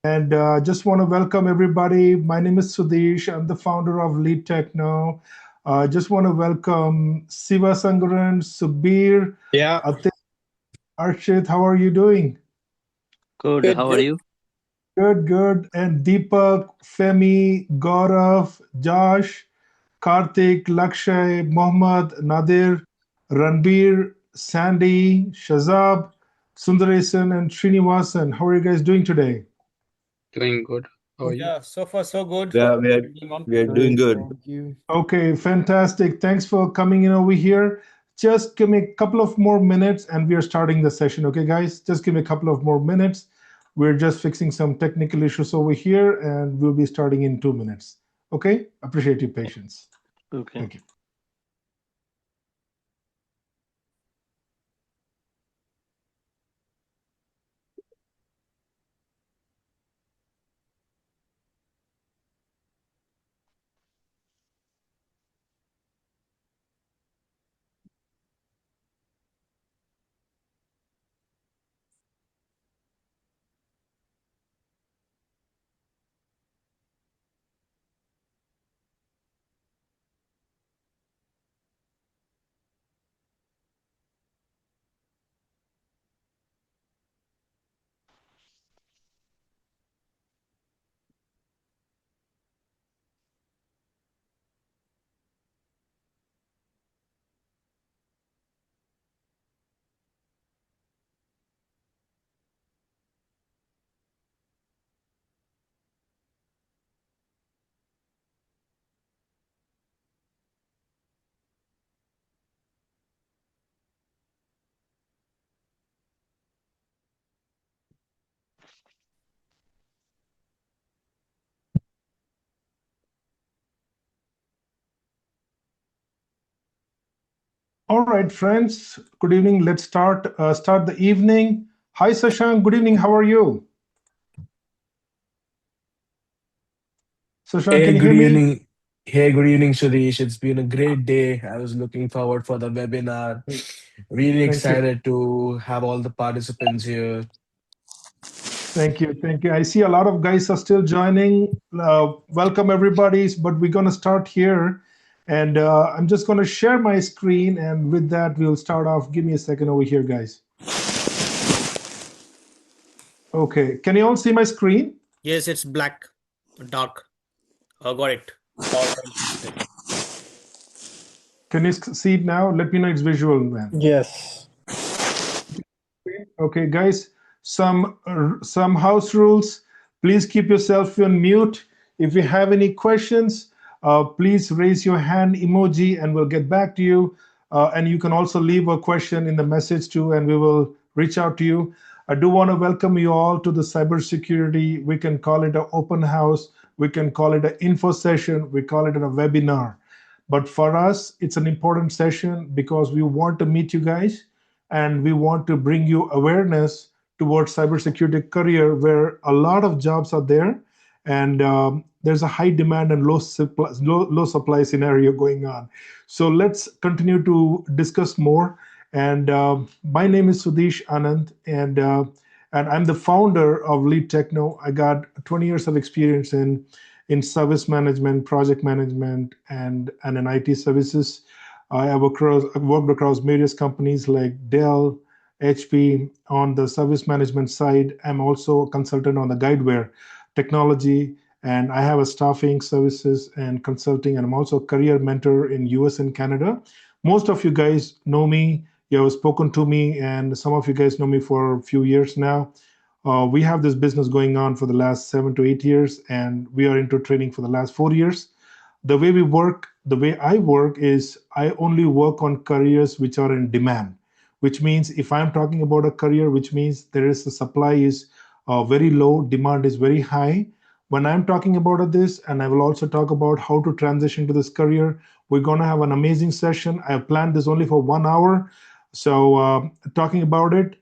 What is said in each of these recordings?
And just want to welcome everybody. My name is Sudesh. I'm the founder of Lead Techno. Just want to welcome Siva Sangaran, Subir, Yeah, Atif, Arshit. How are you doing? Good. good, How are good. you? Good, good. And Deepak, Femi, Gaurav, Josh, Karthik, Lakshay, Mohammad, Nadir, Ranbir, Sandy, Shazab, Sundaresan, and Srinivasan. How are you guys doing today? Doing good. How are you? Yeah, so far so good. Yeah, Moving on. we are doing good. Thank you. Okay, fantastic. Thanks for coming in over here. Just give me a couple of more minutes and we are starting the session. Okay, guys, just give me a couple of more minutes. We're just fixing some technical issues over here and we'll be starting in 2 minutes. Okay, appreciate your patience. Okay. Thank you. All right, friends. Good evening. Let's start the evening. Hi, Sashank. Good evening. How are you? Sashank, can Hey, you good hear me? evening. Hey, good evening, Sudesh. It's been a great day. I was looking forward for the webinar. Really Thank you. excited to have all the participants here. Thank you. Thank you. I see a lot of guys are still joining. Welcome, everybody. But we're going to start here. And I'm just going to share my screen. And with that, we'll start off. Give me a second over here, guys. Okay. Can you all see my screen? Yes, it's black, dark. Got it. Can you see it now? Let me know it's visual, man. Yes. Okay, guys, some house rules. Please keep yourself on mute. If you have any questions, please raise your hand emoji and we'll get back to you. And you can also leave a question in the message too, and we will reach out to you. I do want to welcome you all to the cybersecurity. We can call it an open house. We can call it an info session. We call it a webinar. But for us, it's an important session because we want to meet you guys and we want to bring you awareness towards cybersecurity career where a lot of jobs are there and there's a high demand and low supply scenario going on. So let's continue to discuss more. And my name is Sudesh Anand, and I'm the founder of Lead Techno. I got 20 years of experience in service management, project management, and in IT services. I've worked across various companies like Dell, HP on the service management side. I'm also a consultant on the guideware technology, and I have a staffing services and consulting, and I'm also a career mentor in US and Canada. Most of you guys know me. You have spoken to me, and some of you guys know me for a few years now. We have this business going on for the last 7 to 8 years, and we are into training for the last 4 years. The way we work, the way I work is I only work on careers which are in demand, which means if I'm talking about a career, which means there is the supply is very low, demand is very high. When I'm talking about this, and I will also talk about how to transition to this career, we're going to have an amazing session. I have planned this only for 1 hour. So talking about it,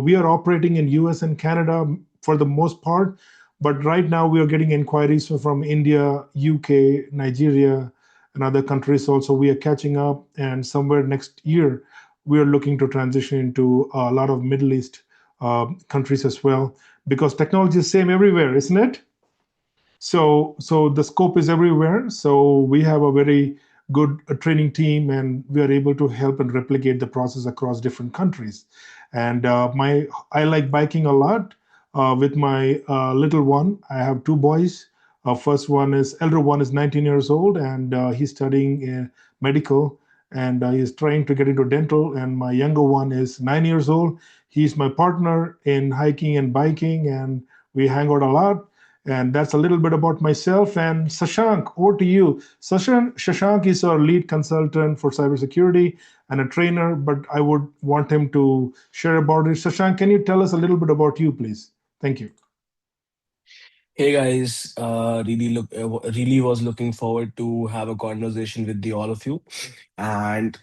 we are operating in US and Canada for the most part, but right now we are getting inquiries from India, UK, Nigeria, and other countries also. We are catching up, and somewhere next year, we are looking to transition into a lot of Middle East countries as well, because technology is same everywhere, isn't it? So the scope is everywhere. So we have a very good training team, and we are able to help and replicate the process across different countries. And my I like biking a lot with my little one. I have two boys. First one is elder one is 19 years old, and he's studying medical, and he's trying to get into dental. And my younger one is 9 years old. He's my partner in hiking and biking, and we hang out a lot. And that's a little bit about myself. And Sashank, over to you. Shashank is our lead consultant for cybersecurity and a trainer, but I would want him to share about it. Sashank, can you tell us a little bit about you, please? Thank you. Hey guys, really was looking forward to have a conversation with the all of you. And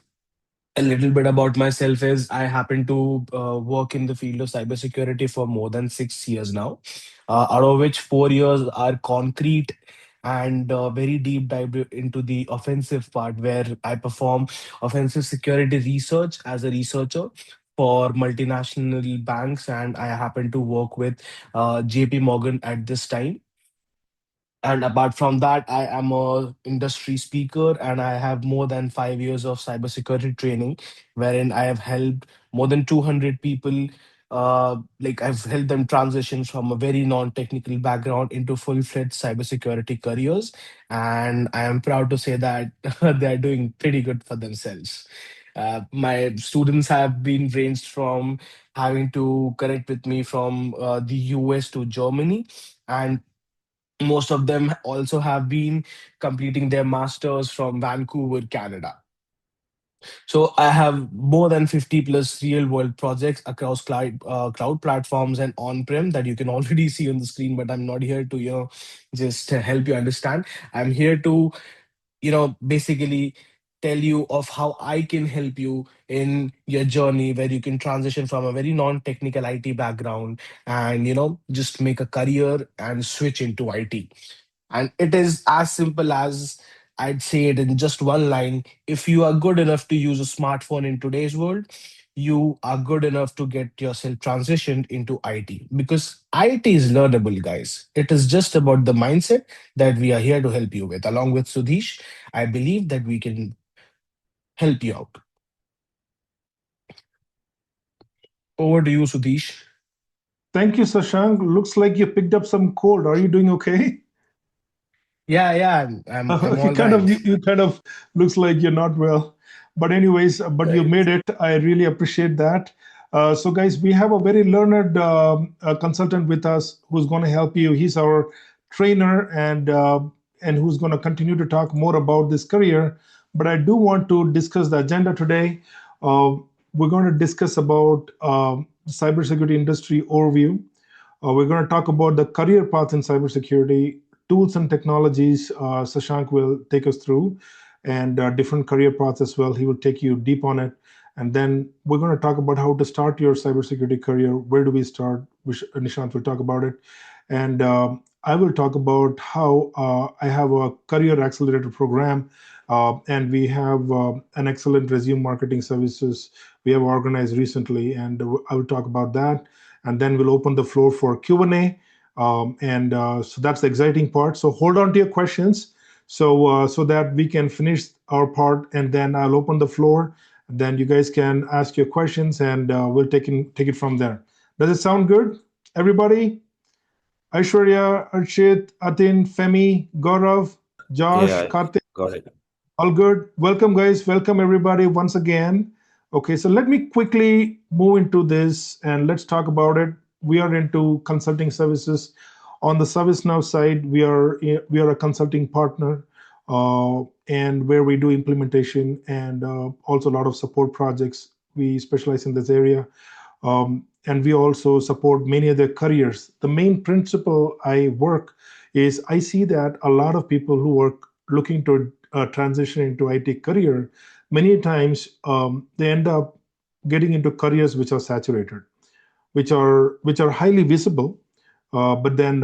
a little bit about myself is I happen to work in the field of cybersecurity for more than 6 years now, out of which 4 years are concrete and very deep dive into the offensive part, where I perform offensive security research as a researcher for multinational banks, and I happen to work with JP Morgan at this time. And apart from that, I am a industry speaker, and I have more than 5 years of cybersecurity training, wherein I have helped more than 200 people. Like I've helped them transition from a very non-technical background into full-fledged cybersecurity careers, and I am proud to say that they are doing pretty good for themselves. My students have been ranged from having to connect with me from the US to Germany, and most of them also have been completing their masters from Vancouver, Canada. So I have more than 50 plus real world projects across cloud platforms and on prem that you can already see on the screen. But I'm not here to just help you understand. I'm here to basically tell you of how I can help you in your journey, where you can transition from a very non-technical IT background and just make a career and switch into IT. And it is as simple as, I'd say it in just one line: if you are good enough to use a smartphone in today's world, you are good enough to get yourself transitioned into IT, because IT is learnable, guys. It is just about the mindset that we are here to help you with. Along with Sudhish, I believe that we can help you out. Over to you, Sudhish. Thank you, Sashank. Looks like you picked up some cold. Are you doing okay? Yeah, yeah, I'm You all kind of right. you kind of looks like you're not well, but anyways, but you Right. made it. I really appreciate that. So guys, we have a very learned consultant with us who's going to help you. He's our trainer, and who's going to continue to talk more about this career. But I do want to discuss the agenda today. uh, we're going to discuss about cybersecurity industry overview. We're going to talk about the career path in cybersecurity, tools and technologies. Sashank will take us through, and different career paths as well. He will take you deep on it. And then we're going to talk about how to start your cybersecurity career. Where do we start? Which Nishant will talk about it. And I will talk about how I have a career accelerator program, and we have an excellent resume marketing services we have organized recently, and I will talk about that. And then we'll open the floor for Q&A. And so that's the exciting part. So hold on to your questions, so that we can finish our part, and then I'll open the floor. Then you guys can ask your questions, and we'll take it from there. Does it sound good, everybody? Aishwarya, Arshit, Atin, Femi, Gaurav, Josh, Yeah, Karthik. got it. All good. Welcome, guys. Welcome, everybody, once again. Okay, so let me quickly move into this and let's talk about it. We are into consulting services. On the ServiceNow side, we are a consulting partner, and where we do implementation and also a lot of support projects. We specialize in this area, and we also support many other careers. The main principle I work is I see that a lot of people who are looking to transition into IT career, many times they end up getting into careers which are saturated, which are highly visible, but then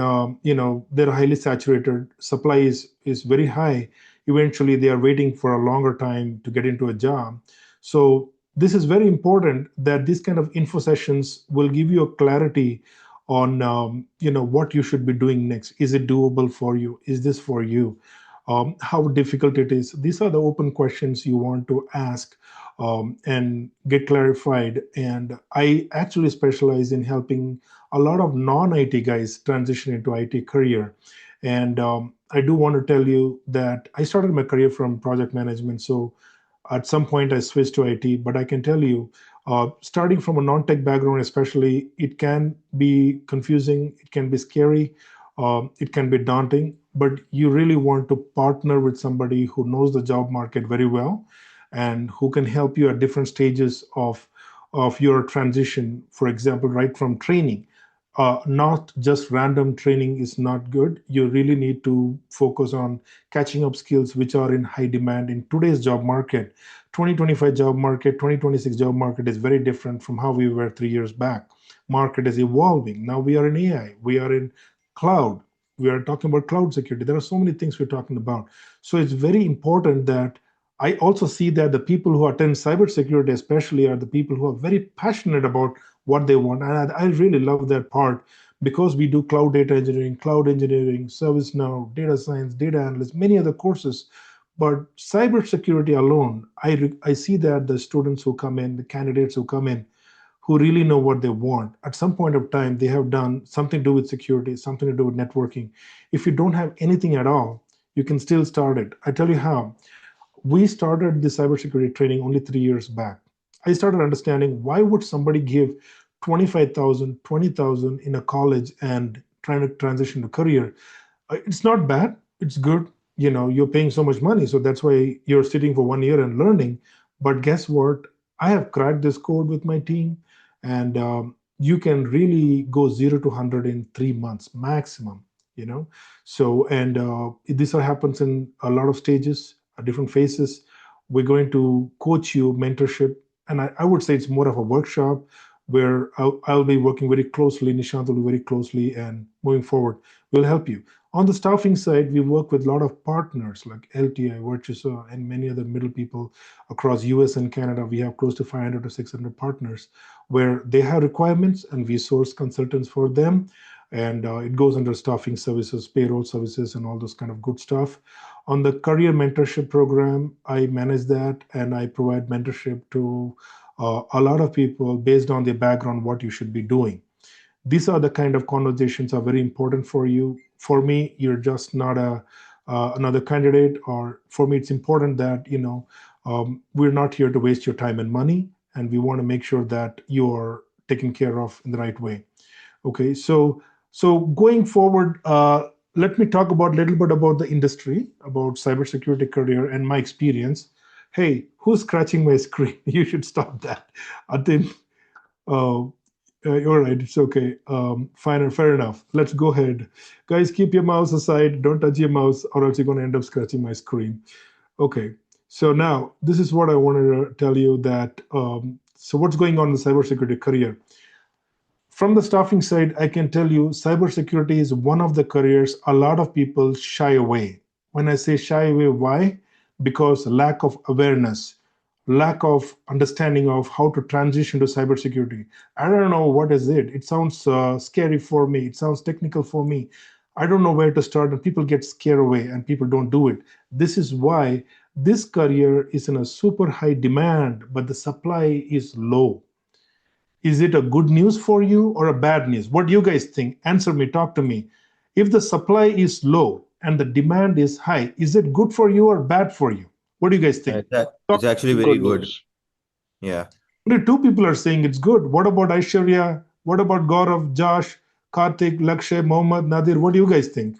they're highly saturated. Supply is very high. Eventually, they are waiting for a longer time to get into a job. So this is very important that this kind of info sessions will give you a clarity on what you should be doing next. Is it doable for you? Is this for you? How difficult it is? These are the open questions you want to ask and get clarified. And I actually specialize in helping a lot of non-IT guys transition into IT career. And I do want to tell you that I started my career from project management. So at some point, I switched to IT, but I can tell you, starting from a non-tech background, especially, it can be confusing, it can be scary, it can be daunting, but you really want to partner with somebody who knows the job market very well and who can help you at different stages of your transition. For example, right from training, not just random training is not good. You really need to focus on catching up skills which are in high demand in today's job market. 2025 job market, 2026 job market is very different from how we were 3 years back. Market is evolving. Now we are in AI, we are in cloud, we are talking about cloud security. There are so many things we're talking about. So it's very important that I also see that the people who attend cybersecurity, especially, are the people who are very passionate about what they want. And I really love that part because we do cloud data engineering, service now, data science, data analyst, many other courses. But cybersecurity alone, I see that the students who come in, the candidates who come in, who really know what they want, at some point of time, they have done something to do with security, something to do with networking. If you don't have anything at all, you can still start it. I tell you how. We started the cybersecurity training only 3 years back. I started understanding why would somebody give 25,000, 20,000 in a college and trying to transition to career. It's not bad. It's good. You're paying so much money, so that's why you're sitting for 1 year and learning. But guess what? I have cracked this code with my team, and you can really go 0 to 100 in 3 months maximum. You know, so and this happens in a lot of stages, different phases. We're going to coach you, mentorship, and I would say it's more of a workshop where I'll be working very closely. Nishant will be very closely, and moving forward, we'll help you. On the staffing side, we work with a lot of partners like LTI, Virtusa, and many other middle people across US and Canada. We have close to 500 to 600 partners where they have requirements and we source consultants for them. And it goes under staffing services, payroll services, and all those kind of good stuff. On the career mentorship program, I manage that and I provide mentorship to a lot of people based on their background, what you should be doing. These are the kind of conversations are very important for you. For me, you're just not a another candidate, or for me, it's important that we're not here to waste your time and money, and we want to make sure that you're taken care of in the right way. Okay, so going forward, let me talk about a little bit about the industry, about cybersecurity career and my experience. Hey, who's scratching my screen? You should stop that. I think, uh, all right, it's okay. Fine, fair enough. Let's go ahead. Guys, keep your mouse aside. Don't touch your mouse, or else you're going to end up scratching my screen. Okay, so now this is what I wanted to tell you that. So what's going on in the cybersecurity career? From the staffing side, I can tell you cybersecurity is one of the careers a lot of people shy away. When I say shy away, why? Because lack of awareness, lack of understanding of how to transition to cybersecurity. I don't know what is it. It sounds scary for me. It sounds technical for me. I don't know where to start, and people get scared away and people don't do it. This is why this career is in a super high demand, but the supply is low. Is it a good news for you or a bad news? What do you guys think? Answer me, talk to me. If the supply is low and the demand is high, is it good for you or bad for you? What do you guys think? It's actually very Good good. news. Yeah. Only two people are saying it's good. What about Aishwarya? What about Gaurav, Josh, Karthik, Lakshay, Mohammed, Nadir? What do you guys think?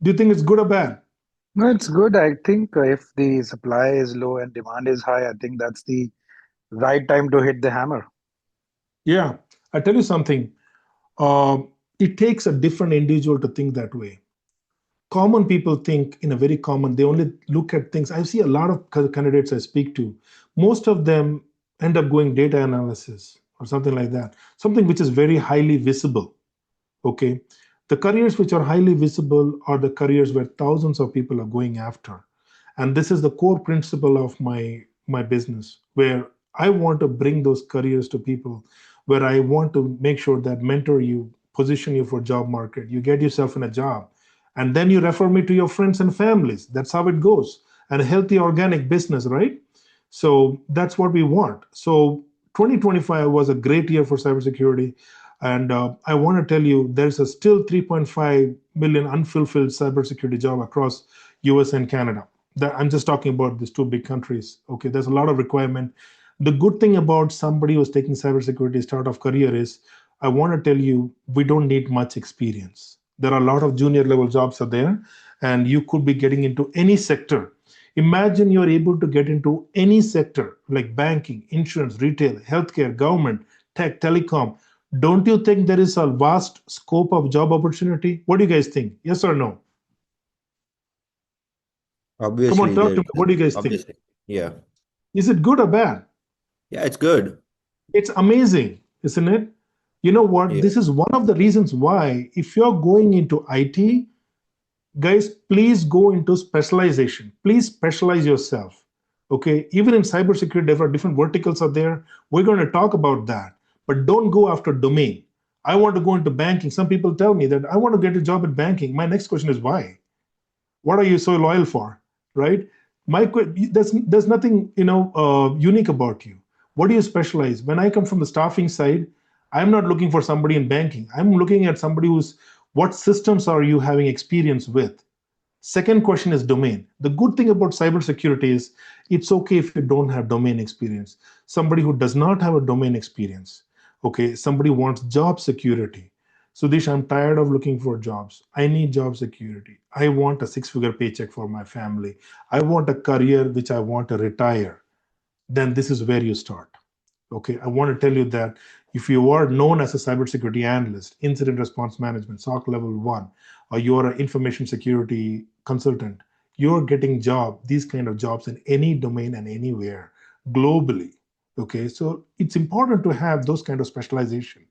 Do you think it's good or bad? No, it's good. I think if the supply is low and demand is high, I think that's the right time to hit the hammer. Yeah, I tell you something. Uh, it takes a different individual to think that way. Common people think in a very common, they only look at things. I see a lot of candidates I speak to. Most of them end up going data analysis or something like that, something which is very highly visible. Okay. The careers which are highly visible are the careers where thousands of people are going after. And this is the core principle of my business, where I want to bring those careers to people, where I want to make sure that mentor you, position you for job market, you get yourself in a job, and then you refer me to your friends and families. That's how it goes. And a healthy organic business, right? So that's what we want. So 2025 was a great year for cybersecurity. And I want to tell you, there's a still 3.5 million unfulfilled cybersecurity job across US and Canada. I'm just talking about these two big countries. Okay, there's a lot of requirement. The good thing about somebody who's taking cybersecurity start of career is, I want to tell you, we don't need much experience. There are a lot of junior level jobs out there, and you could be getting into any sector. Imagine you're able to get into any sector like banking, insurance, retail, healthcare, government, tech, telecom. Don't you think there is a vast scope of job opportunity? What do you guys think? Yes or no? Come on, Obviously, talk to there me. What do you guys think? obviously. Yeah. Is it good or bad? Yeah, it's good. It's amazing, isn't it? You know what? Yeah. This is one of the reasons why, if you're going into IT, guys, please go into specialization. Please specialize yourself. Okay, even in cybersecurity, there are different verticals out there. We're going to talk about that, but don't go after domain. I want to go into banking. Some people tell me that I want to get a job in banking. My next question is why? What are you so loyal for, right? There's nothing unique about you. What do you specialize? When I come from the staffing side, I'm not looking for somebody in banking. I'm looking at somebody who's, what systems are you having experience with? Second question is domain. The good thing about cybersecurity is, it's okay if you don't have domain experience. Somebody who does not have a domain experience, okay, somebody wants job security. Sudesh, I'm tired of looking for jobs. I need job security. I want a six-figure paycheck for my family. I want a career which I want to retire. Then this is where you start. Okay, I want to tell you that if you are known as a cybersecurity analyst, incident response management, SOC level one, or you're an information security consultant, you're getting these kind of jobs in any domain and anywhere globally. Okay, so it's important to have those kind of specialization.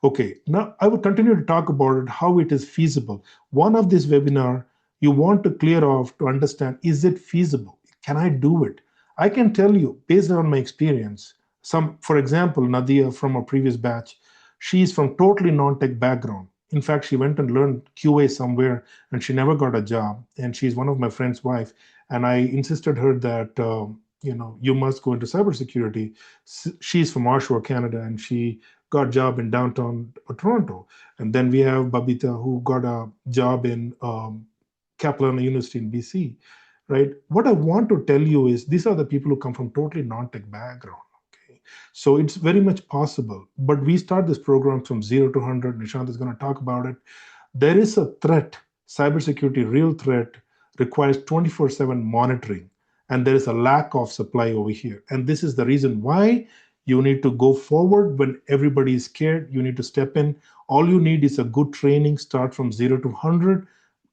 Okay, now I will continue to talk about it, how it is feasible. One of this webinar, you want to clear off to understand, is it feasible? Can I do it? I can tell you, based on my experience, for example, Nadia from a previous batch, she's from totally non-tech background. In fact, she went and learned QA somewhere and she never got a job. And she's one of my friend's wife. And I insisted her that, you must go into cybersecurity. She's from Oshawa, Canada, and she got a job in downtown Toronto. And then we have Babita, who got a job in Kaplan University in BC, right? What I want to tell you is, these are the people who come from totally non-tech background. So it's very much possible. But we start this program from 0 to 100. Nishant is going to talk about it. There is a threat, cybersecurity, real threat, requires 24/7 monitoring. And there is a lack of supply over here. And this is the reason why you need to go forward when everybody is scared. You need to step in. All you need is a good training, start from 0 to 100.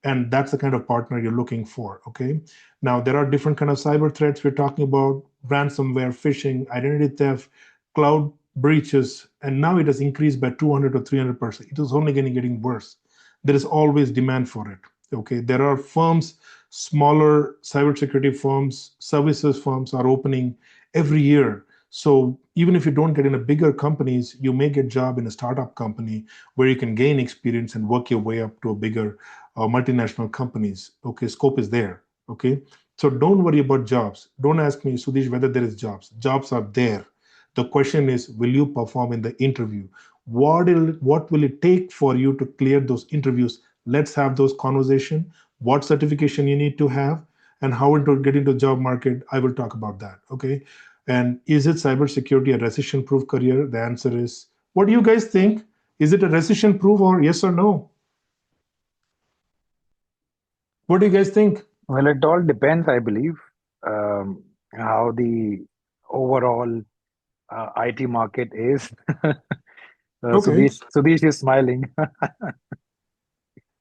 And that's the kind of partner you're looking for. Okay. Now, there are different kind of cyber threats. We're talking about ransomware, phishing, identity theft, cloud breaches, and now it has increased by 200 to 300%. It is only getting worse. There is always demand for it. Okay, there are firms, smaller cybersecurity firms, services firms are opening every year. So even if you don't get in a bigger companies, you may get a job in a startup company where you can gain experience and work your way up to a bigger multinational companies. Okay, scope is there. Okay, so don't worry about jobs. Don't ask me, Sudesh, whether there is jobs. Jobs are there. The question is, will you perform in the interview? What will it take for you to clear those interviews? Let's have those conversations. What certification you need to have, and how to get into the job market. I will talk about that. Okay. And is it cybersecurity a recession-proof career? The answer is, what do you guys think? Is it a recession-proof, or yes or no? What do you guys think? Well, it all depends, I believe, how the overall IT market is. Okay. Sudesh is smiling.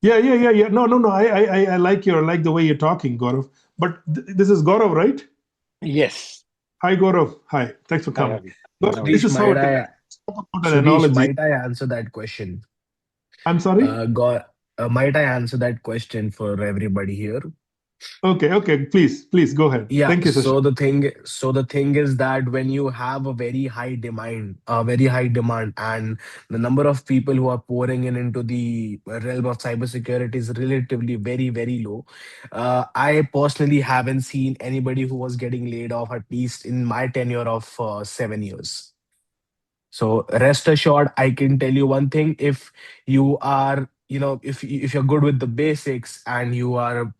Yeah. No. I like the way you're talking, Gaurav. But this is Gaurav, right? Yes. Hi, Gaurav. Hi. Thanks for Hi, coming. Avi. Gaurav, No this Sudesh, is how might it is. I, Talk about an Sudesh, analogy. might I answer that question? I'm sorry. Might I answer that question for everybody here? Okay. Please go ahead. Yeah, Thank you, Sasha. so the thing is that when you have a very high demand, and the number of people who are pouring in into the realm of cybersecurity is relatively very low. I personally haven't seen anybody who was getting laid off, at least in my tenure of 7 years. So rest assured, I can tell you one thing: if you are, if you're good with the basics, and you are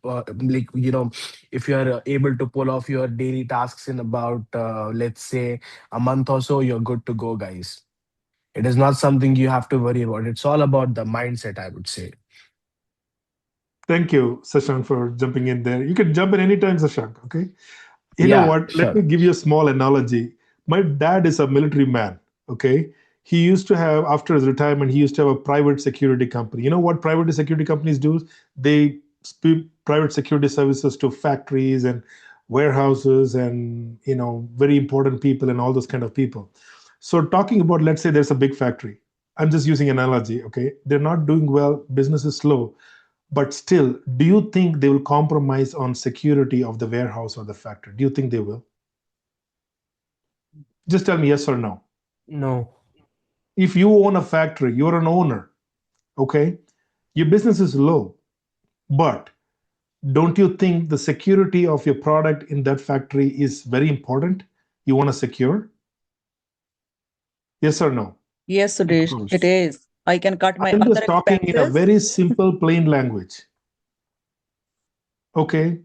if you are able to pull off your daily tasks in about let's say a month or so, you're good to go, guys. It is not something you have to worry about. It's all about the mindset, I would say. Thank you, Sashank, for jumping in there. You can jump in anytime, Sashank. Okay. You know Yeah, what? Let sure. me give you a small analogy. My dad is a military man. Okay. He used to have, after his retirement, he used to have a private security company. You know what private security companies do? They private security services to factories and warehouses and, very important people and all those kind of people. So talking about, let's say there's a big factory. I'm just using an analogy. Okay. They're not doing well. Business is slow. But still, do you think they will compromise on security of the warehouse or the factory? Do you think they will? Just tell me yes or no. No. If you own a factory, you're an owner, okay? Your business is low, but don't you think the security of your product in that factory is very important? You want to secure? Yes or no? Yes, Of Sudesh, it course. is. I can cut my I'm other just talking in a expenses. very simple, plain language. Okay,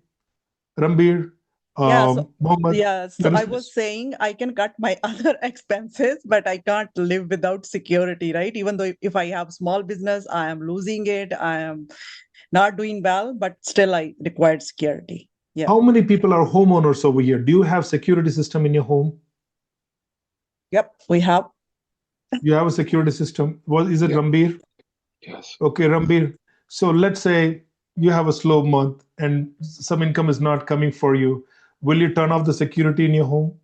Rambir, Yeah, so Mohammed, yeah, you so I understand? was saying I can cut my other expenses, but I can't live without security, right? Even though if I have small business, I am losing it, I am not doing well, but still I required security. Yeah. How many people are homeowners over here? Do you have security system in your home? Yep, we have. You have a security system. What is it, Yeah. Rambir? Yes. Okay, Rambir. So let's say you have a slow month and some income is not coming for you. Will you turn off the security in your home?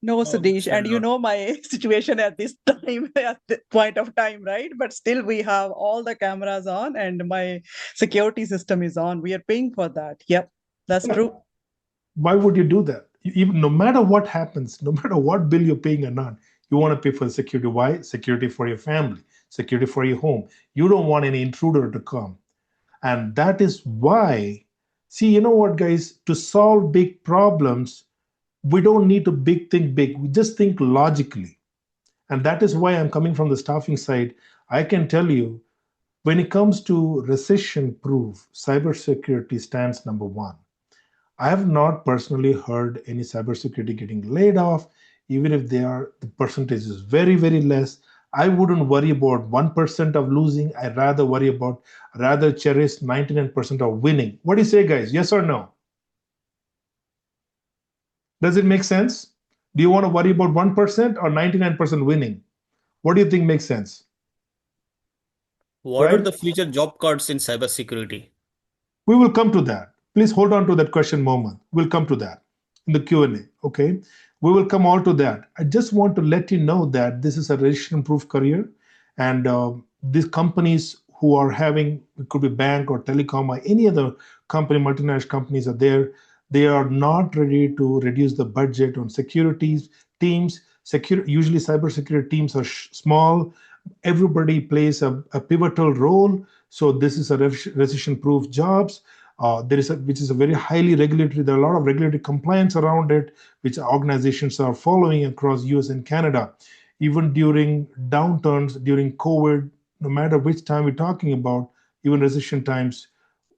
No, Sudesh, Still and you not. know my situation at this time, at the point of time, right? But still, we have all the cameras on and my security system is on. We are paying for that. Yep, that's true. Why would you do that? Even no matter what happens, no matter what bill you're paying or not, you want to pay for the security. Why? Security for your family, security for your home. You don't want any intruder to come. And that is why, see, you know what, guys, to solve big problems, we don't need to think big. We just think logically. And that is why I'm coming from the staffing side. I can tell you when it comes to recession proof, cybersecurity stands number one. I have not personally heard any cybersecurity getting laid off, even if they are the percentage is very less. I wouldn't worry about 1% of losing. I'd rather cherish 99% of winning. What do you say, guys? Yes or no? Does it make sense? Do you want to worry about 1% or 99% winning? What do you think makes sense? What are Right? the future job cuts in cybersecurity? We will come to that. Please hold on to that question, Mohammed. We'll come to that in the Q&A, okay? We will come all to that. I just want to let you know that this is a registration-proof career, and these companies who are having, it could be bank or telecom or any other company, multinational companies are there. They are not ready to reduce the budget on security teams. Usually cybersecurity teams are small. Everybody plays a pivotal role. So this is a recession-proof jobs. Which is a very highly regulatory. There are a lot of regulatory compliance around it, which organizations are following across U.S. and Canada. Even during downturns, during COVID, no matter which time we're talking about, even recession times,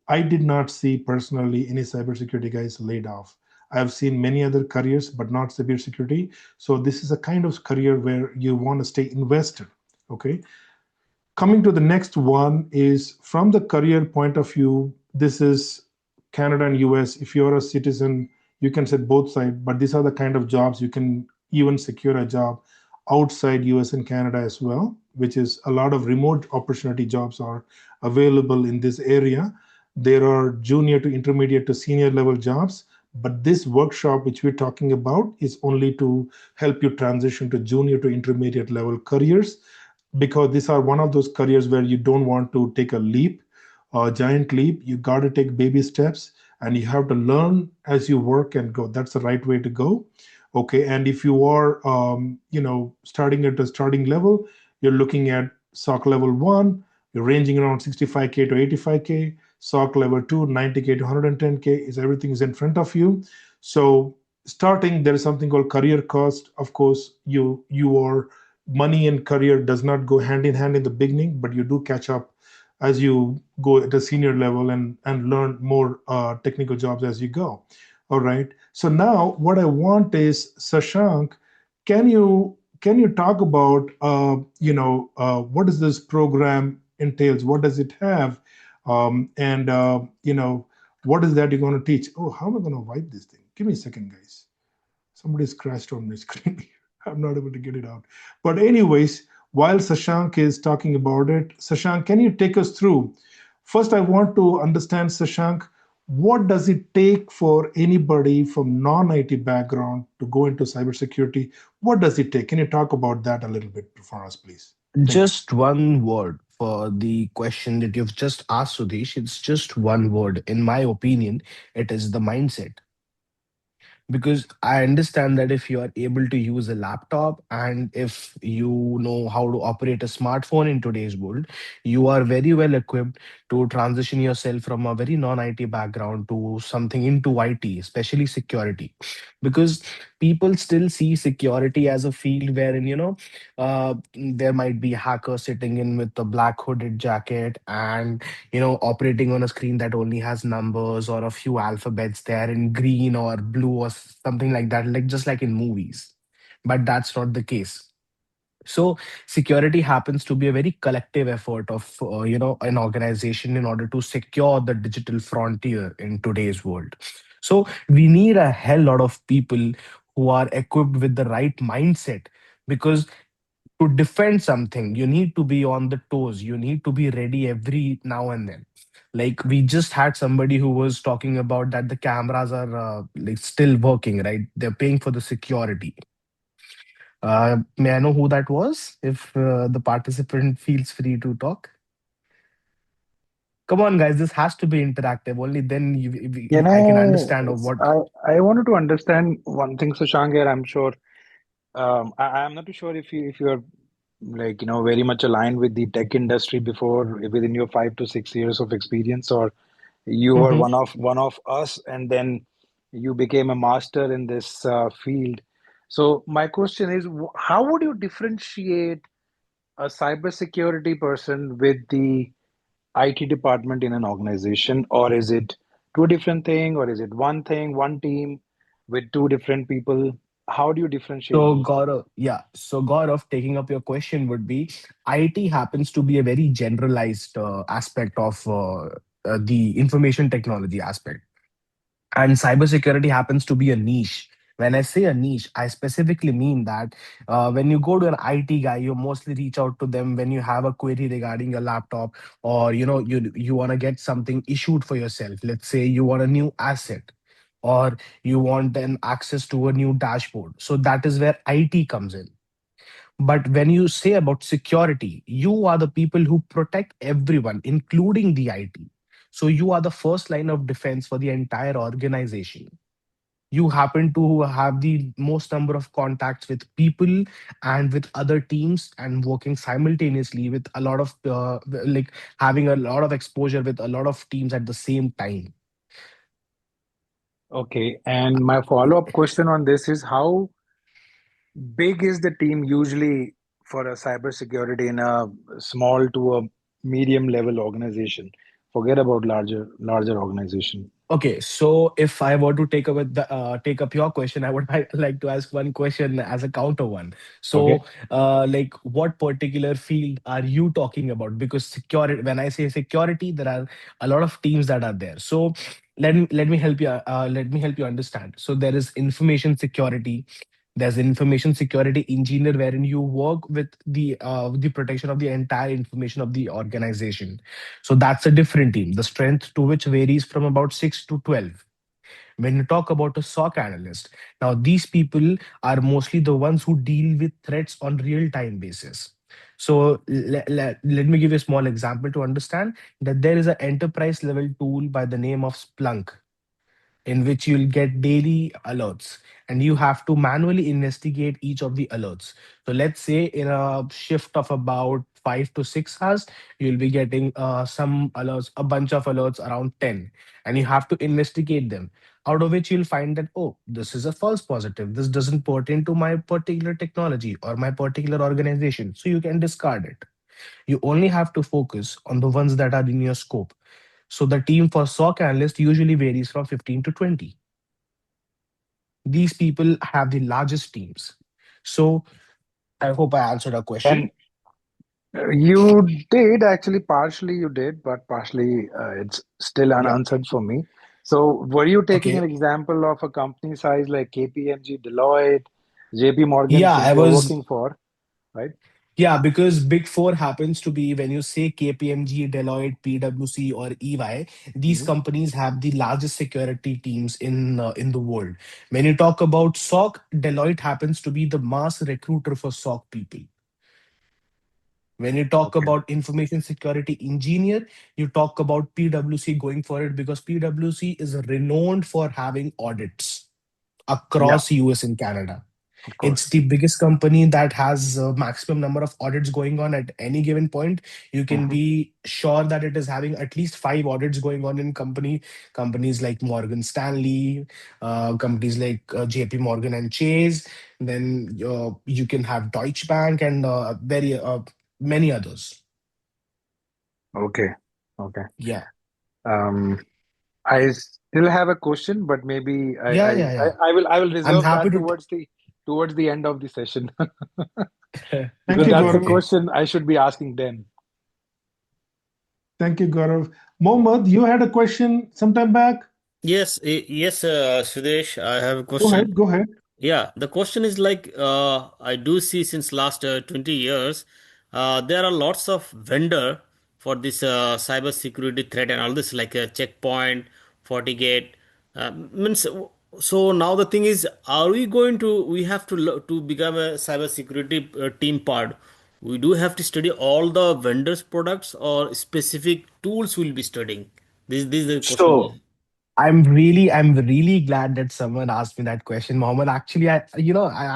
I did not see personally any cybersecurity guys laid off. I have seen many other careers, but not cybersecurity. So this is a kind of career where you want to stay invested. Okay. Coming to the next one is from the career point of view, this is Canada and US. If you're a citizen, you can set both sides, but these are the kind of jobs you can even secure a job outside US and Canada as well, which is a lot of remote opportunity jobs are available in this area. There are junior to intermediate to senior level jobs, but this workshop which we're talking about is only to help you transition to junior to intermediate level careers, because these are one of those careers where you don't want to take a giant leap. You got to take baby steps, and you have to learn as you work and go. That's the right way to go. Okay, and if you are starting at a starting level, you're looking at SOC level 1, you're ranging around 65K to 85K. SOC level 2, 90K to 110K, is everything is in front of you. So starting, there is something called career cost. Of course, your money and career does not go hand in hand in the beginning, but you do catch up as you go at a senior level and learn more technical jobs as you go. All right. So now what I want is, Sashank, can you talk about what does this program entails? What does it have? And what is that you're going to teach? Oh, how am I going to wipe this thing? Give me a second, guys. Somebody's crashed on my screen. I'm not able to get it out. But anyways, while Sashank is talking about it, Sashank, can you take us through? First, I want to understand, Sashank, what does it take for anybody from non-IT background to go into cybersecurity? What does it take? Can you talk about that a little bit for us, please? Thank you. Just one word for the question that you've just asked, Sudesh. It's just one word. In my opinion, it is the mindset. Because I understand that if you are able to use a laptop and if you know how to operate a smartphone in today's world, you are very well equipped to transition yourself from a very non-IT background to something into IT, especially security. Because people still see security as a field wherein, there might be a hacker sitting in with a black hooded jacket and operating on a screen that only has numbers or a few alphabets there in green or blue or something like that, like just like in movies. But that's not the case. So security happens to be a very collective effort of an organization in order to secure the digital frontier in today's world. So we need a hell lot of people who are equipped with the right mindset, because to defend something, you need to be on the toes. You need to be ready every now and then. Like we just had somebody who was talking about that the cameras are like still working, right? They're paying for the security. May I know who that was? If the participant feels free to talk. Come on, guys, this has to be interactive. Only then You I can know, understand of what. I wanted to understand one thing, Sushant, here. I'm sure I'm not too sure if you're like very much aligned with the tech industry before within your 5 to 6 years of experience, or you were Mhm. one of us and then you became a master in this field. So my question is, how would you differentiate a cybersecurity person with the IT department in an organization, or is it two different thing, or is it one thing, one team with two different people? How do you differentiate So those two? Gaurav, yeah. So Gaurav, taking up your question would be, IT happens to be a very generalized aspect of the information technology aspect, and cybersecurity happens to be a niche. When I say a niche, I specifically mean that when you go to an IT guy, you mostly reach out to them when you have a query regarding your laptop, or you want to get something issued for yourself. Let's say you want a new asset, or you want an access to a new dashboard. So that is where IT comes in. But when you say about security, you are the people who protect everyone, including the IT. So you are the first line of defense for the entire organization. You happen to have the most number of contacts with people and with other teams, and working simultaneously with a lot of like having a lot of exposure with a lot of teams at the same time. Okay, and my follow-up question on this is, how big is the team usually for a cybersecurity in a small to a medium level organization? Forget about larger organization. Okay, so if I were to take up your question, I would like to ask one question as a counter one. Okay. So, like, what particular field are you talking about? Because security, when I say security, there are a lot of teams that are there. So, let me help you. Let me help you understand. So, there is information security. There's information security engineer, wherein you work with the protection of the entire information of the organization. So that's a different team, the strength to which varies from about 6 to 12. When you talk about a SOC analyst, now these people are mostly the ones who deal with threats on real time basis. So let me give you a small example to understand that there is an enterprise level tool by the name of Splunk. in which you'll get daily alerts, and you have to manually investigate each of the alerts. So let's say in a shift of about 5 to 6 hours, you'll be getting some alerts, a bunch of alerts around 10, and you have to investigate them. Out of which you'll find that, oh, this is a false positive. This doesn't pertain to my particular technology or my particular organization. So you can discard it. You only have to focus on the ones that are in your scope. So the team for SOC analyst usually varies from 15 to 20. These people have the largest teams. So I hope I answered a And question. you did actually, partially you did, but partially it's still Yeah. unanswered for me. So, were you taking an Okay. example of a company size like KPMG, Deloitte, JP Morgan, Yeah, since I you're was. working for, right? Yeah, because Big Four happens to be when you say KPMG, Deloitte, PwC, or EY, these Hmm. companies have the largest security teams in the world. When you talk about SOC, Deloitte happens to be the mass recruiter for SOC people. When you talk Okay. about information security engineer, you talk about PwC going for it because PwC is renowned for having audits Yeah, across US and Canada. of It's course. the biggest company that has a maximum number of audits going on at any given point. You can Hmm. be sure that it is having at least 5 audits going on in companies like Morgan Stanley, companies like JP Morgan and Chase. Then you can have Deutsche Bank and very many others. Okay. Okay. Yeah, Um, I still have a question, but maybe yeah, yeah, yeah. I will I'm reserve happy that to. towards the end of the session Thank because you, Okay, that's a Gaurav. okay. question I should be asking them. Thank you, Gaurav. Mohammed, you had a question sometime back. Yes, Sudesh, I have a Go question. ahead. Go ahead. Yeah, the question is like I do see since last 20 years, there are lots of vendor for this cyber security threat and all this like a checkpoint, FortiGate. Means so now the thing is, are we going to we have to to become a cyber security team part? We do have to study all the vendors' products or specific tools we'll be studying. This is the So question. I'm really glad that someone asked me that question, Mohammed. Actually, I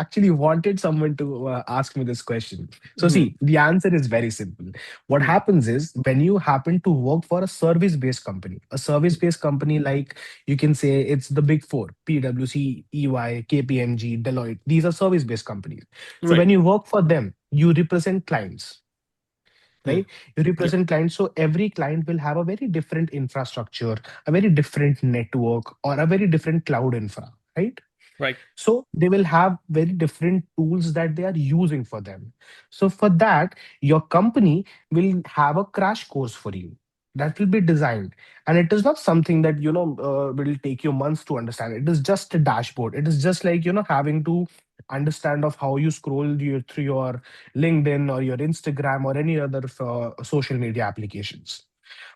actually wanted someone to ask me this question. So, Mhm. see, the answer is very simple. What Mhm. happens is when you happen to work for a service-based company like you can say it's the big four, PwC, EY, KPMG, Deloitte. These are service-based companies. So Right. when you work for them, you represent clients, Mhm. right? You Yeah. represent clients. So every client will have a very different infrastructure, a very different network, or a very different cloud infra, right? Right. So they will have very different tools that they are using for them. So for that, your company will have a crash course for you that will be designed, and it is not something that will take you months to understand. It is just a dashboard. It is just like having to understand of how you scroll through your LinkedIn or your Instagram or any other social media applications.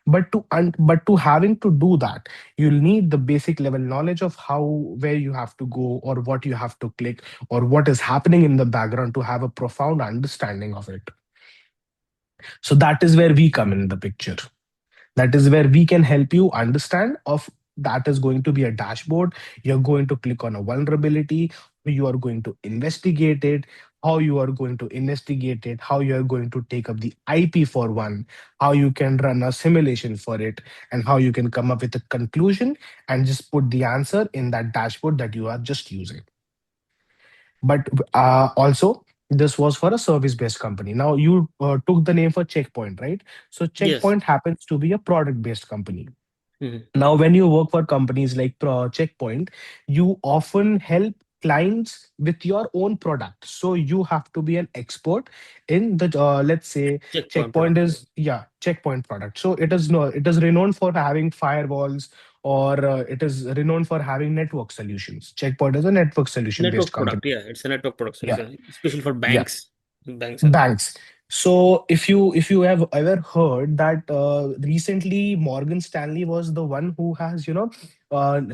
But to having to do that, you'll need the basic level knowledge of how where you have to go or what you have to click or what is happening in the background to have a profound understanding of it. So that is where we come in the picture. That is where we can help you understand of that is going to be a dashboard. You're going to click on a vulnerability, you are going to investigate it, how you are going to investigate it, how you are going to take up the IP for one, how you can run a simulation for it, and how you can come up with a conclusion and just put the answer in that dashboard that you are just using. But also, this was for a service based company. Now you took the name for Checkpoint, right? So Yes. Checkpoint happens to be a product based company. Mhm. Now when you work for companies like Checkpoint, you often help clients with your own product, so you have to be an expert in the let's say Checkpoint Checkpoint product. is, yeah, Checkpoint product. So it is, no, it is renowned for having firewalls, or it is renowned for having network solutions. Checkpoint is a network solution based Network company. product. Yeah, it's a network product Yeah, solution, especially for yeah, banks and all. banks. So if you have ever heard that recently Morgan Stanley was the one who has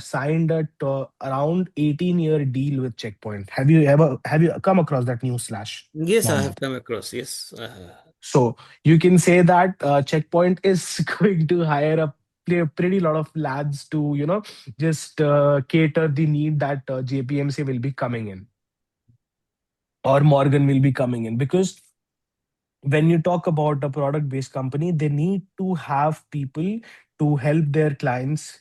signed a around 18-year deal with Checkpoint. Have you come across that news slash, Yes, I have Mohammed? come across. Yes. So you can say that Checkpoint is going to hire a pretty lot of lads to just cater the need that JPMC will be coming in, or Morgan will be coming in, because when you talk about a product based company, they need to have people to help their clients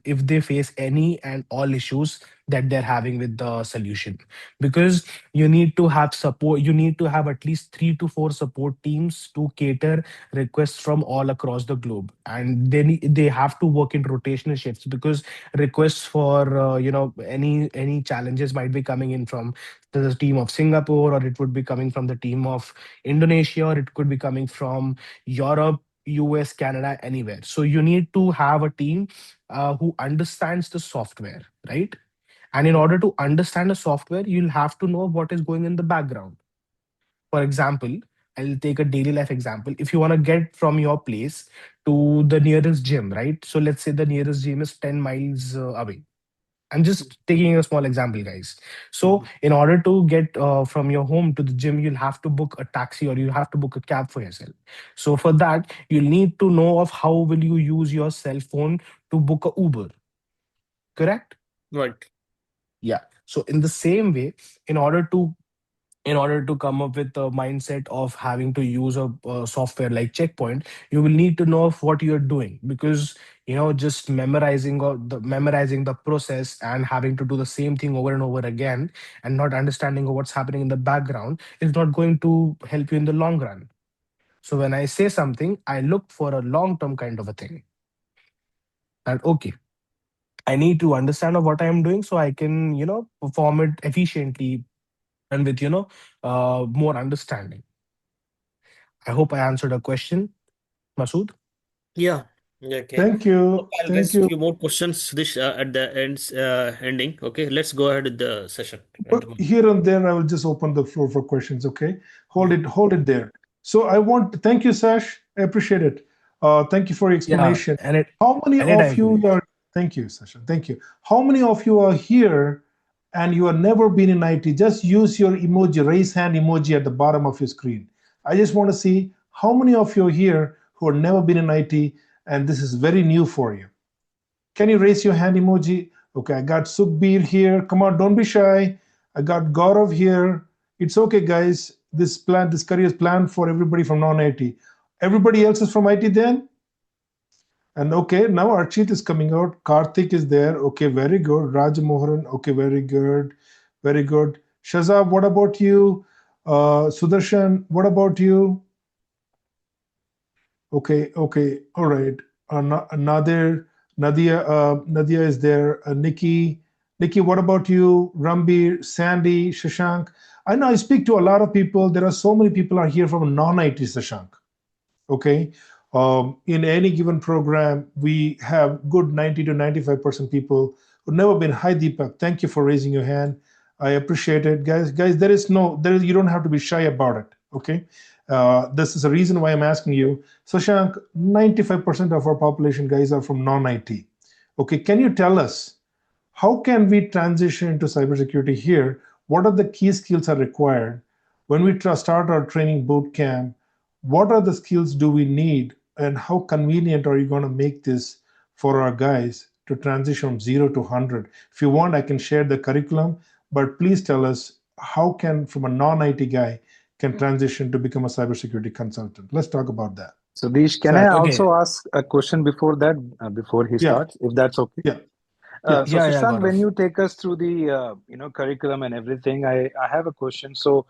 if they face any and all issues that they're having with the solution. Because you need to have support, you need to have at least 3 to 4 support teams to cater requests from all across the globe, and they have to work in rotational shifts, because requests for any challenges might be coming in from the team of Singapore, or it would be coming from the team of Indonesia, or it could be coming from Europe, US, Canada, anywhere. So you need to have a team who understands the software, right? And in order to understand the software, you'll have to know what is going in the background. For example, I'll take a daily life example. If you want to get from your place to the nearest gym, right? So let's say the nearest gym is 10 miles away. I'm just taking a small example, guys. So, in order to get from your home to the gym, you'll have to book a taxi, or you have to book a cab for yourself. So, for that, you'll need to know of how will you use your cell phone to book a Uber. Correct? Right. Yeah. So, in the same way, in order to come up with the mindset of having to use a software like Checkpoint, you will need to know of what you're doing, because just memorizing the process and having to do the same thing over and over again, and not understanding what's happening in the background, is not going to help you in the long run. So when I say something, I look for a long term kind of a thing, that okay, I need to understand of what I am doing so I can perform it efficiently and with more understanding. I hope I answered a question, Masood. Yeah. Yeah, okay. Thank you. I'll Thank raise a you. few more questions this at the ending. Okay, let's go ahead with the session. But here and there, I will just open the floor for questions. Okay, hold it there. So I want thank you, Sash. I appreciate it. Thank you for your Yeah, explanation. and it How many of anytime, you please. are? Thank you, Sasha. Thank you. How many of you are here and you have never been in IT? Just use your emoji, raise hand emoji at the bottom of your screen. I just want to see how many of you are here who have never been in IT and this is very new for you. Can you raise your hand emoji? Okay, I got Sukhbir here. Come on, don't be shy. I got Gaurav here. It's okay, guys. This career is planned for everybody from non-IT. Everybody else is from IT then? And okay, now Archit is coming out. Karthik is there. Okay, very good. Raj Mohan. Okay, very good. Very good. Shazab, what about you? Sudarshan, what about you? Okay, okay, all right. Nadir, Nadia is there. Nikki, what about you? Rambir, Sandy, Shashank. I know I speak to a lot of people. There are so many people are here from non-IT, Shashank. Okay, in any given program, we have good 90 to 95% people who've never been. Hi, Deepak. Thank you for raising your hand. I appreciate it, guys. Guys, you don't have to be shy about it. Okay, this is a reason why I'm asking you. So, Shank, 95% of our population, guys, are from non-IT. Okay, can you tell us how can we transition into cybersecurity here? What are the key skills are required when we start our training boot camp? What are the skills do we need, and how convenient are you going to make this for our guys to transition from 0 to 100? If you want, I can share the curriculum, but please tell us how can from a non-IT guy can transition to become a cybersecurity consultant. Let's talk about that. So, Deesh, can I Sir, Okay. also ask a question before that, before he yeah, starts, if that's okay? yeah, yeah. So, Yeah, Sushant, when Gaurav. you take us through the curriculum and everything, I have a question. So,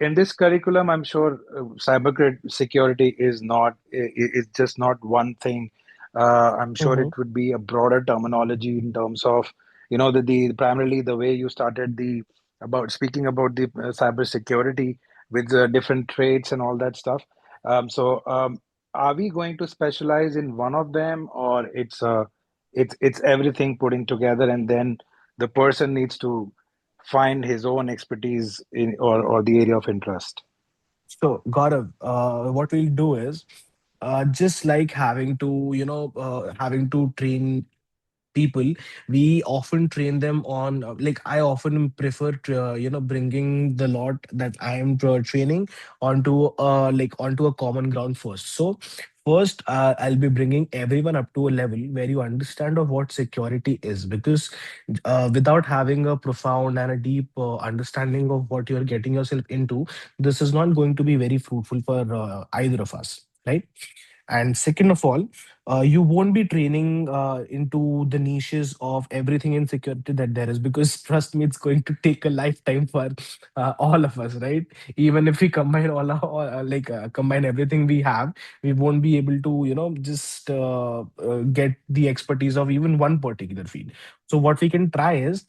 in this curriculum, I'm sure cyber security is not it's just not one thing. I'm sure Mm-hmm. it would be a broader terminology in terms of the primarily the way you started the about speaking about the cyber security with the different traits and all that stuff. So, are we going to specialize in one of them, or it's everything putting together, and then the person needs to find his own expertise in or the area of interest? So, Gaurav, what we'll do is just like having to train people, we often train them on like I often prefer bringing the lot that I am training onto onto a common ground first. So first, I'll be bringing everyone up to a level where you understand of what security is, because without having a profound and a deep understanding of what you're getting yourself into, this is not going to be very fruitful for either of us, right? And second of all, you won't be training into the niches of everything in security that there is, because trust me, it's going to take a lifetime for all of us, right? Even if we combine combine everything we have, we won't be able to, just get the expertise of even one particular field. So what we can try is,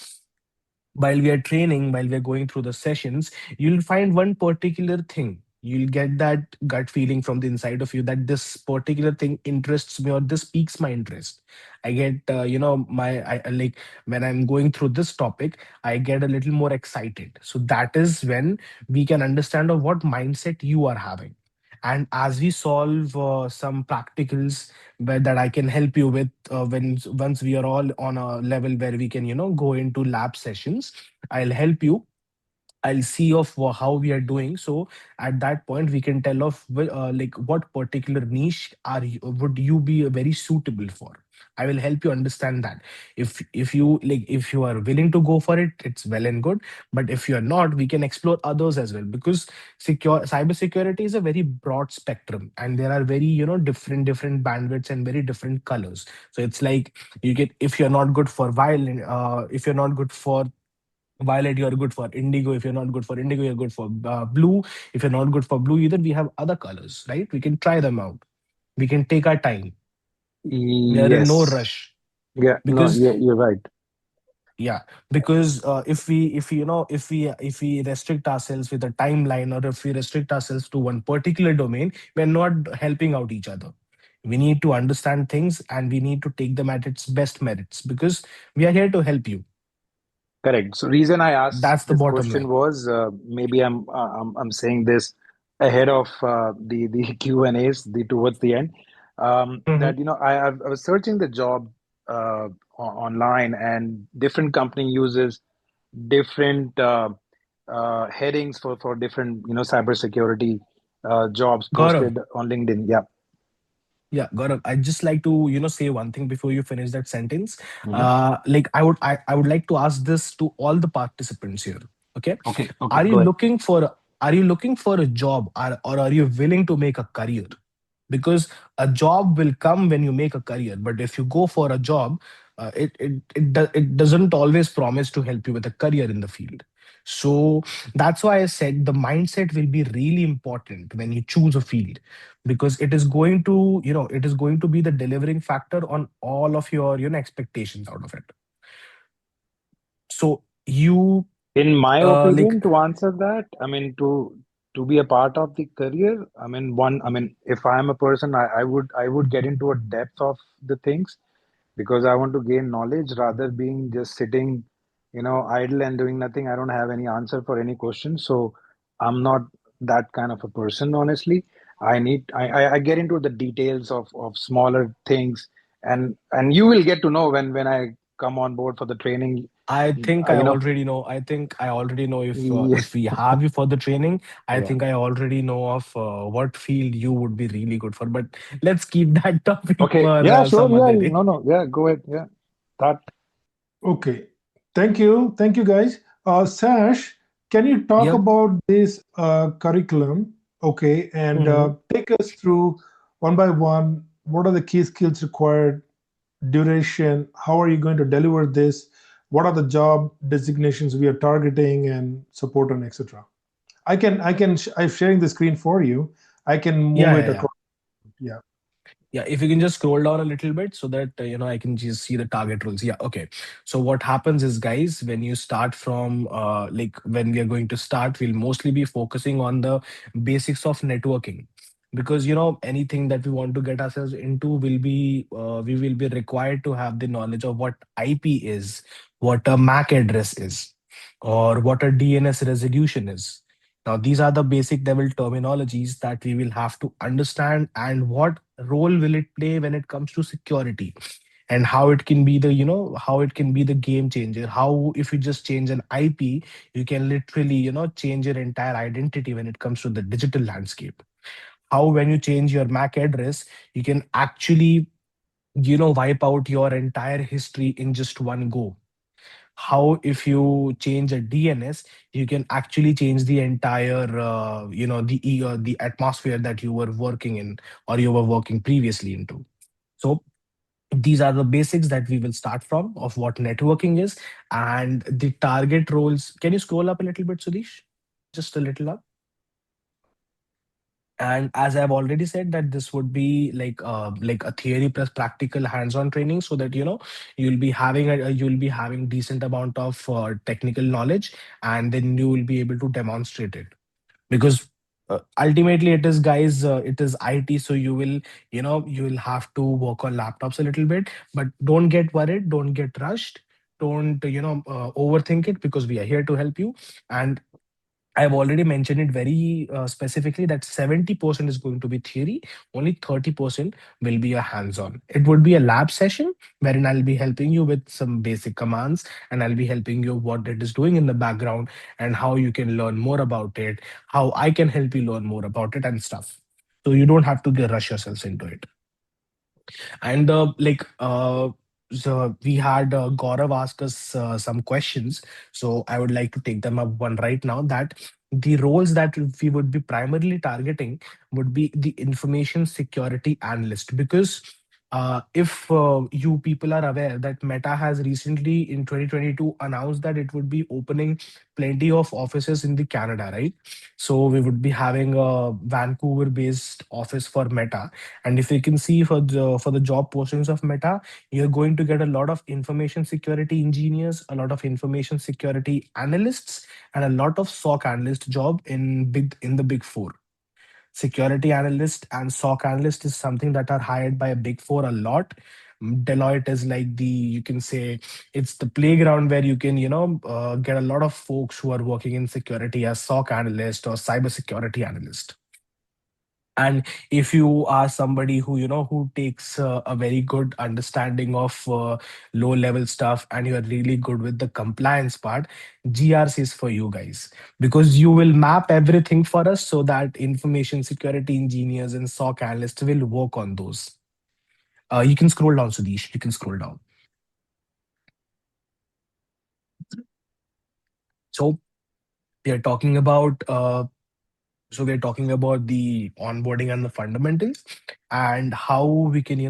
while we are training, while we are going through the sessions, you'll find one particular thing. You'll get that gut feeling from the inside of you that this particular thing interests me, or this piques my interest. I get, like when I'm going through this topic, I get a little more excited. So that is when we can understand of what mindset you are having. And as we solve some practicals that I can help you with, when once we are all on a level where we can, go into lab sessions, I'll help you. I'll see of how we are doing. So at that point, we can tell of like what particular niche would you be very suitable for. I will help you understand that. If you like, if you are willing to go for it, it's well and good. But if you are not, we can explore others as well, because cybersecurity is a very broad spectrum, and there are very, different bandwidths and very different colors. So it's like, you get, if you're not good for violin, if you're not good for violet, you're good for indigo. If you're not good for indigo, you're good for blue. If you're not good for blue either, we have other colors, right? We can try them out. We can take our time. We are in no Yes. rush, Yeah. No, because you're right. yeah, because if we if we restrict ourselves with a timeline, or if we restrict ourselves to one particular domain, we're not helping out each other. We need to understand things, and we need to take them at its best merits, because we are here to help you. Correct. So reason I asked That's the this bottom question line. was, maybe I'm saying this ahead of the Q and A's, the towards the end. That I was searching the job online, and different company uses different headings for different cybersecurity jobs Gaurav. posted on LinkedIn. Yeah. Yeah, Gaurav, I'd just like to, say one thing before you finish that sentence. Hmm. Like I would like to ask this to all the participants here. Okay. Okay. Okay. Are you Go ahead. looking for are you looking for a job, or are you willing to make a career? Because a job will come when you make a career, but if you go for a job, it doesn't always promise to help you with a career in the field. So that's why I said the mindset will be really important when you choose a field, because it is going to, it is going to be the delivering factor on all of your, expectations out of it. So you In my like opinion, to answer that, I mean, to be a part of the career, I mean, if I am a person, I would get into a depth of the things, because I want to gain knowledge rather being just sitting, idle and doing nothing. I don't have any answer for any question, so I'm not that kind of a person, honestly. I get into the details of smaller things, and you will get to know when I come on board for the training. I think I already know. I think I already know Yes, if we have you for the training. I yeah. think I already know of what field you would be really good for. But let's keep that topic Okay. for Yeah, sure. some Yeah. other day. No, no. Yeah, go ahead. Yeah. That. Okay. Thank you, guys. Sash, can you talk Yep. about this curriculum? Okay, and Hmm. take us through one by one. What are the key skills required? Duration? How are you going to deliver this? What are the job designations we are targeting and support and etc. I'm sharing the screen for you. I can move Yeah, it yeah, yeah. across. Yeah. Yeah, if you can just scroll down a little bit so that I can just see the target roles. Yeah, okay. So what happens is, guys, when you start from like when we are going to start, we'll mostly be focusing on the basics of networking, because anything that we want to get ourselves into will be we will be required to have the knowledge of what IP is, what a MAC address is, or what a DNS resolution is. Now, these are the basic level terminologies that we will have to understand, and what role will it play when it comes to security, and how it can be the, how it can be the game changer. How, if you just change an IP, you can literally, change your entire identity when it comes to the digital landscape. how when you change your MAC address, you can actually, wipe out your entire history in just one go. How if you change a DNS, you can actually change the entire, the atmosphere that you were working in, or you were working previously into. So these are the basics that we will start from of what networking is, and the target roles. Can you scroll up a little bit, Sudesh? Just a little up. And as I've already said, that this would be like a theory plus practical hands-on training, so that you'll be having decent amount of technical knowledge, and then you will be able to demonstrate it. Because ultimately it is, guys, it is IT, so you will have to work on laptops a little bit, but don't get worried, don't get rushed, don't overthink it, because we are here to help you. And I've already mentioned it very specifically that 70% is going to be theory, only 30% will be a hands-on. It would be a lab session wherein I'll be helping you with some basic commands, and I'll be helping you what it is doing in the background and how you can learn more about it, how I can help you learn more about it and stuff. So you don't have to rush yourselves into it. And so we had Gaurav ask us some questions. So I would like to take them up one right now. That the roles that we would be primarily targeting would be the information security analyst, because if you people are aware that Meta has recently in 2022 announced that it would be opening plenty of offices in the Canada, right? So we would be having a Vancouver based office for Meta. And if you can see for the job postings of Meta, you're going to get a lot of information security engineers, a lot of information security analysts, and a lot of SOC analyst job in the big four. Security analyst and SOC analyst is something that are hired by a big four a lot. Deloitte is like the, you can say, it's the playground where you can get a lot of folks who are working in security as SOC analyst or cybersecurity analyst. And if you are somebody who who takes a very good understanding of low level stuff, and you're really good with the compliance part, GRC is for you guys, because you will map everything for us so that information security engineers and SOC analysts will work on those. You can scroll down, Sudesh, you can scroll down. So we are talking about we're talking about the onboarding and the fundamentals, and how we can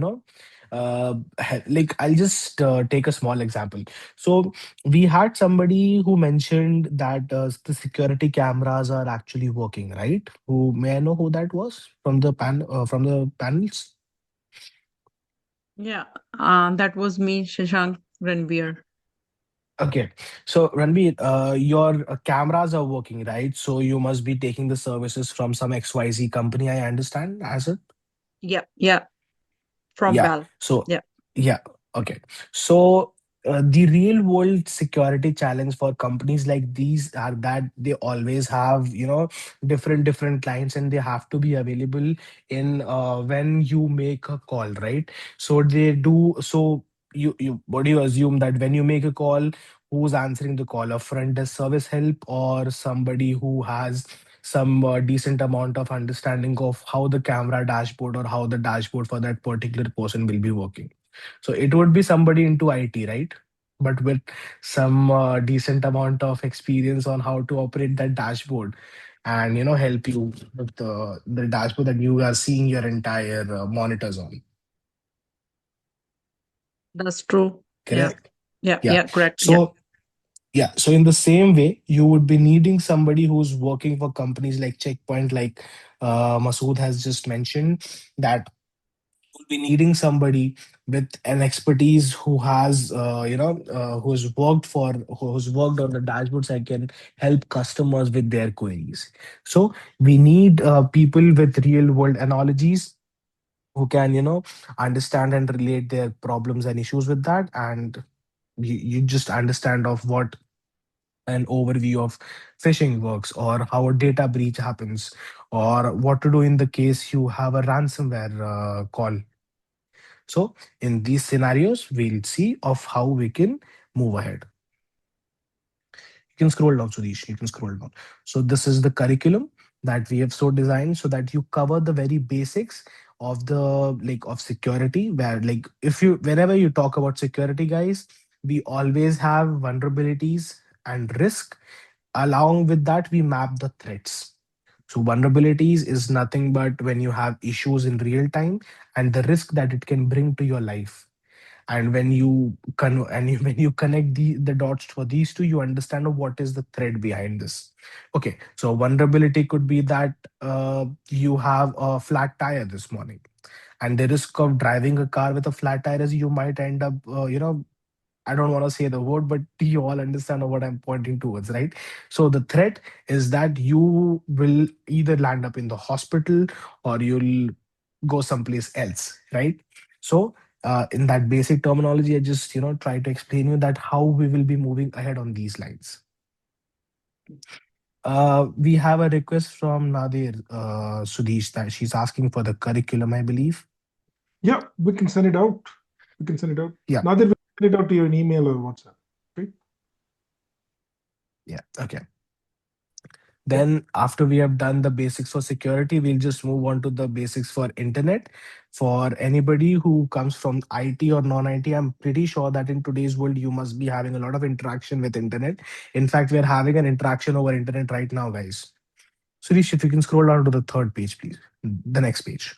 like, I'll just take a small example. So we had somebody who mentioned that the security cameras are actually working, right? Who, may I know who that was from the from the panels? Yeah, that was me, Shashank Ranveer. Okay, so Ranveer, your cameras are working, right? So you must be taking the services from some XYZ company, I understand, as it. Yeah, yeah, from Yeah. Val. So, Yeah. yeah. Okay. So, the real world security challenge for companies like these are that they always have, different clients, and they have to be available in when you make a call, right? So they do. So you what do you assume that when you make a call, who's answering the call? A front desk service help, or somebody who has some decent amount of understanding of how the camera dashboard or how the dashboard for that particular person will be working. So it would be somebody into IT, right? But with some decent amount of experience on how to operate that dashboard, and help you with the dashboard that you are seeing your entire monitors on. That's true. Yeah. Correct. Yeah. Yeah. Yeah. Correct. Yeah. So yeah, so in the same way, you would be needing somebody who's working for companies like Checkpoint, like Masood has just mentioned, that will be needing somebody with an expertise who has, who's worked on the dashboards and can help customers with their queries. So we need people with real world analogies who can, understand and relate their problems and issues with that, and you just understand of what an overview of phishing works, or how a data breach happens, or what to do in the case you have a ransomware call. So in these scenarios, we'll see of how we can move ahead. You can scroll down, Sudesh. You can scroll down. So this is the curriculum that we have so designed so that you cover the very basics of the of security, where if you whenever you talk about security, guys, we always have vulnerabilities and risk. Along with that, we map the threats. So vulnerabilities is nothing but when you have issues in real time and the risk that it can bring to your life. And when when you connect the dots for these two, you understand what is the thread behind this. Okay, so vulnerability could be that you have a flat tire this morning, and the risk of driving a car with a flat tire is you might end up I don't want to say the word, but you all understand what I'm pointing towards, right? So the threat is that you will either land up in the hospital or you'll go someplace else, right? So in that basic terminology, I just try to explain you that how we will be moving ahead on these lines. We have a request from Nadir Sudesh that she's asking for the curriculum, I believe. Yeah, we can send it out. We can send it out. Yeah. Now that we send it out to your email or WhatsApp. Right? Yeah. Okay. Then after we have done the basics for security, we'll just move on to the basics for internet. For anybody who comes from IT or non-IT, I'm pretty sure that in today's world, you must be having a lot of interaction with internet. In fact, we're having an interaction over internet right now, guys. Suresh, if you can scroll down to the third page, please. The next page.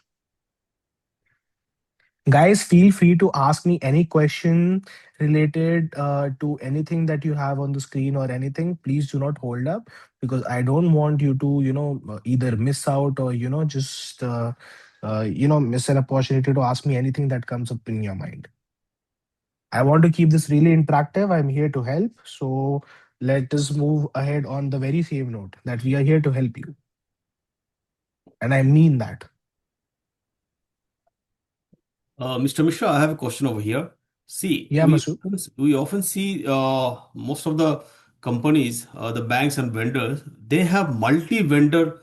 Guys, feel free to ask me any question related to anything that you have on the screen or anything. Please do not hold up, because I don't want you to either miss out or just miss an opportunity to ask me anything that comes up in your mind. I want to keep this really interactive. I'm here to help. So let us move ahead on the very same note that we are here to help you, and I mean that. Mr. Mishra, I have a question over here. See, Yeah, Masood. we often see most of the companies, the banks and vendors, they have multi-vendor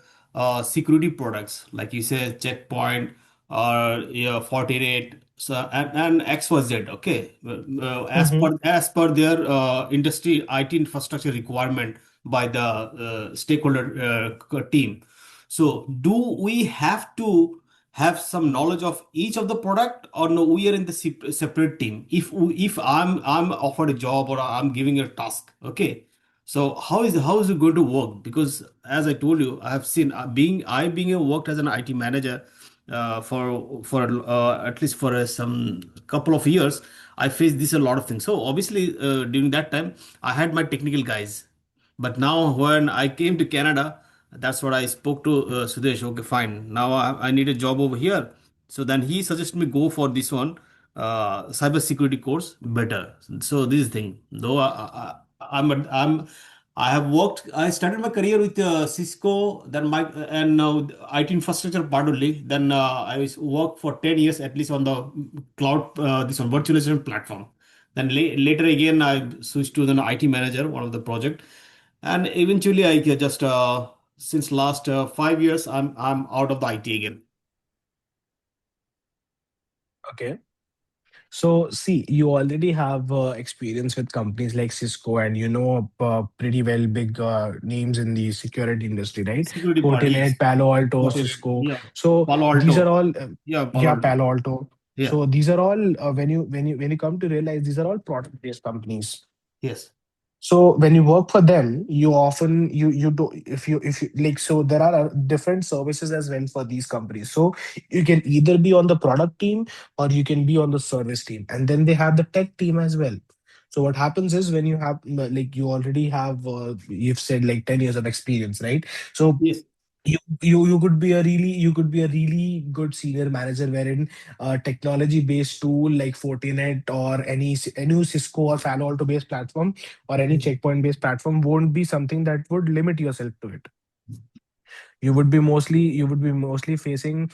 security products, like you said, Checkpoint or Fortinet, so, and XYZ. Okay, Mm-hmm. as per their industry IT infrastructure requirement by the stakeholder team. So, do we have to have some knowledge of each of the product, or no, we are in the separate team? If I'm offered a job or I'm giving a task, okay, so how is it going to work? Because as I told you, I have seen being a worked as an IT manager for at least for some couple of years. I faced this a lot of things. So obviously during that time I had my technical guys, but now when I came to Canada, that's what I spoke to Sudesh. Okay, fine. Now I need a job over here. So then he suggested me go for this one, cybersecurity course better. So this thing, though I have worked. I started my career with Cisco, then my and now IT infrastructure part only. Then worked for 10 years at least on the cloud, this one virtualization platform. Then later again, I switched to the IT manager, one of the project, and eventually I just since last 5 years, I'm out of the IT again. Okay. So, see, you already have experience with companies like Cisco, and pretty well big names in the security industry, right? Security part, yes. Fortinet, Palo Alto, Fortinet, Cisco. yeah. So Palo these are Alto, all, yeah, Palo yeah, Alto, Palo Alto. yeah, So these are all when you come to realize these are all product-based companies. yes, So when you work for them, you often you do if you like, so there are different services as well for these companies. So you can either be on the product team or you can be on the service team, and then they have the tech team as well. So what happens is when you have you already have you've said like 10 years of experience, right? So yes. you could be a really good senior manager, wherein a technology based tool like Fortinet or any Cisco or Palo Alto based platform or any Mhm. checkpoint based platform won't be something that would limit yourself to it. You would be mostly facing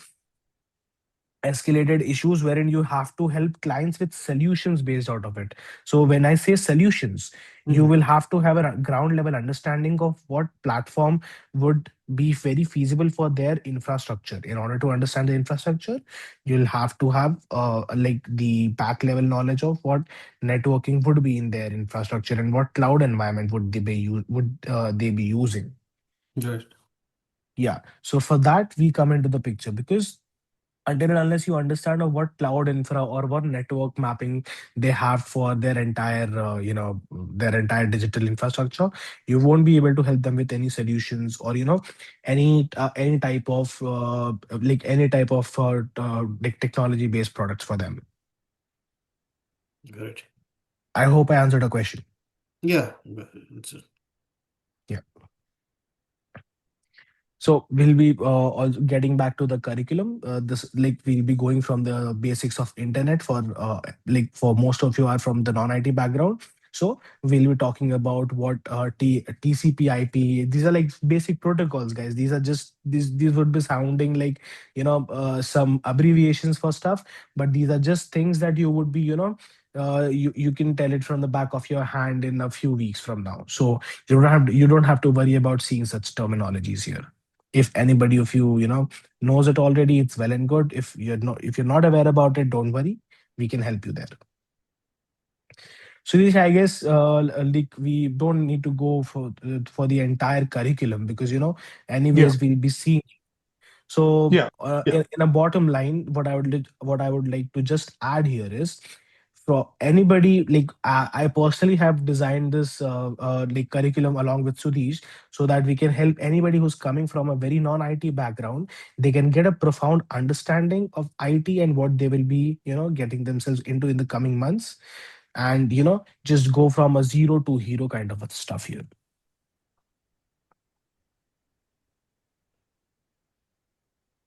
escalated issues wherein you have to help clients with solutions based out of it. So when I say solutions, you Mhm. will have to have a ground level understanding of what platform would be very feasible for their infrastructure. In order to understand the infrastructure, you'll have to have the back level knowledge of what networking would be in their infrastructure and what cloud environment would they be using. Right. Yeah. So for that, we come into the picture because until and unless you understand of what cloud infra or what network mapping they have for their entire, their entire digital infrastructure, you won't be able to help them with any solutions or, any type of, like technology based products for them. Great. I hope I answered a question. Yeah. Yeah. So we'll be also getting back to the curriculum. This like we'll be going from the basics of internet for like for most of you are from the non-IT background. So we'll be talking about what TCP/IP. These are like basic protocols, guys. These are just these would be sounding like some abbreviations for stuff, but these are just things that you would be you can tell it from the back of your hand in a few weeks from now. So you don't have to worry about seeing such terminologies here. If anybody of you knows it already, it's well and good. If you're not aware about it, don't worry, we can help you there. So this, I guess, like we don't need to go for the entire curriculum because Yeah, anyways we'll be seeing. So yeah, yeah, in a bottom line, what I would like to just add here is for anybody like I personally have designed this like curriculum along with Sudhish so that we can help anybody who's coming from a very non-IT background. They can get a profound understanding of IT and what they will be getting themselves into in the coming months, and just go from a zero to hero kind of a stuff here.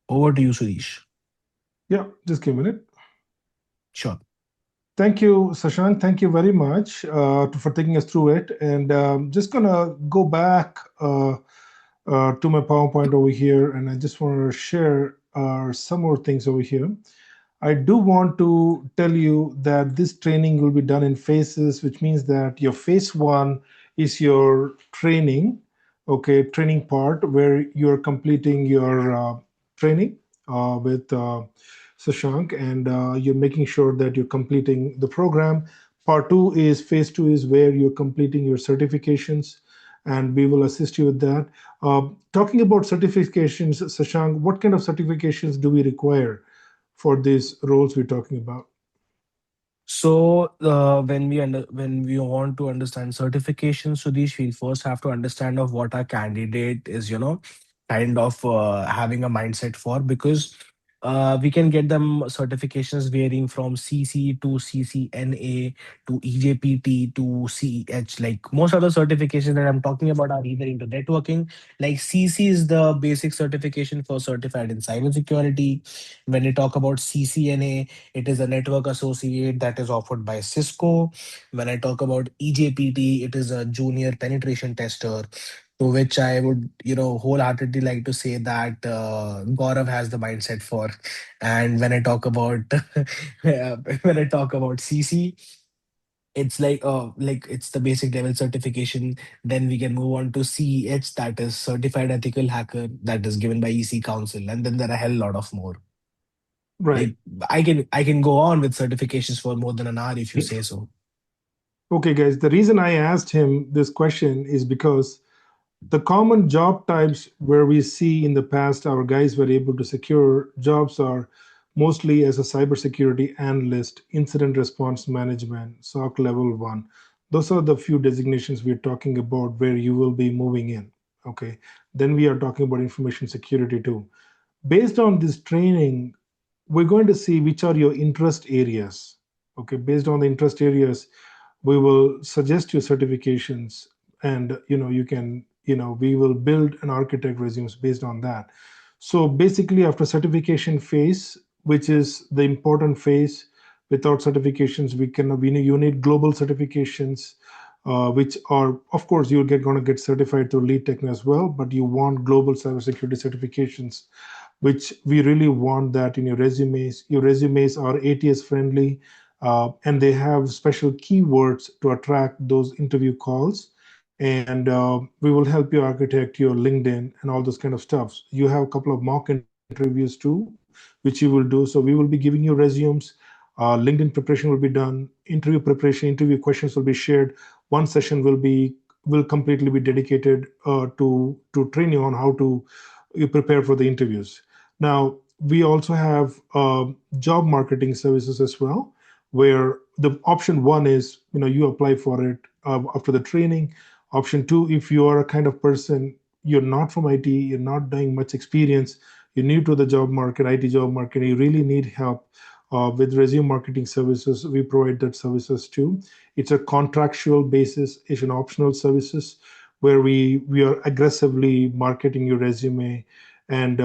Over to you, Sudhish. yeah. Just give me a minute. Sure. Thank you, Sashank. Thank you very much for taking us through it. And just gonna go back to my PowerPoint over here, and I just want to share some more things over here. I do want to tell you that this training will be done in phases, which means that your phase one is your training, okay, training part where you're completing your training with Sashank, and you're making sure that you're completing the program. Part two is phase two is where you're completing your certifications, and we will assist you with that. Talking about certifications, Sashank, what kind of certifications do we require for these roles we're talking about? So when we want to understand certification, Sudesh, we first have to understand of what our candidate is, kind of having a mindset for, because we can get them certifications varying from CC to CCNA to EJPT to CEH. Like most of the certifications that I'm talking about are either into networking. Like CC is the basic certification for certified in cybersecurity. When you talk about CCNA, it is a network associate that is offered by Cisco. When I talk about EJPT, it is a junior penetration tester, to which I would, wholeheartedly like to say that Gaurav has the mindset for. And when I talk about when I talk about CC, it's like it's the basic level certification. Then we can move on to CEH, that is certified ethical hacker, that is given by EC Council, and then there are a hell lot of more. Right. Like I can go on with certifications for more than an hour if you say so. Okay, guys, the reason I asked him this question is because the common job types where we see in the past our guys were able to secure jobs are mostly as a cybersecurity analyst, incident response management, SOC level one. Those are the few designations we're talking about where you will be moving in. Okay. Then we are talking about information security too. Based on this training, we're going to see which are your interest areas. Okay, based on the interest areas, we will suggest your certifications, and you can we will build an architect resumes based on that. So basically, after certification phase, which is the important phase, without certifications you need global certifications, which are, of course, you're going to get certified to lead tech as well, but you want global cybersecurity certifications, which we really want that in your resumes. Your resumes are ATS friendly, and they have special keywords to attract those interview calls. And we will help you architect your LinkedIn and all those kind of stuff. You have a couple of mock interviews too, which you will do. So we will be giving you resumes. LinkedIn preparation will be done. Interview preparation, interview questions will be shared. One session will completely be dedicated to train you on how to you prepare for the interviews. Now, we also have job marketing services as well, where the option one is, you apply for it after the training. Option two, if you are a kind of person, you're not from IT, you're not doing much experience, you're new to the job market, IT job market, you really need help with resume marketing services. We provide that services too. It's a contractual basis, it's an optional services where we are aggressively marketing your resume, and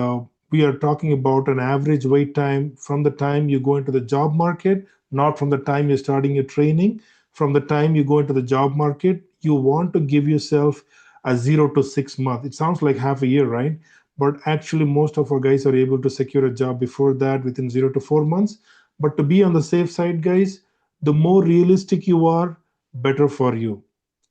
we are talking about an average wait time from the time you go into the job market, not from the time you're starting your training. From the time you go into the job market, you want to give yourself a 0 to 6 month. It sounds like half a year, right? But actually most of our guys are able to secure a job before that within 0 to 4 months. But to be on the safe side, guys, the more realistic you are, better for you.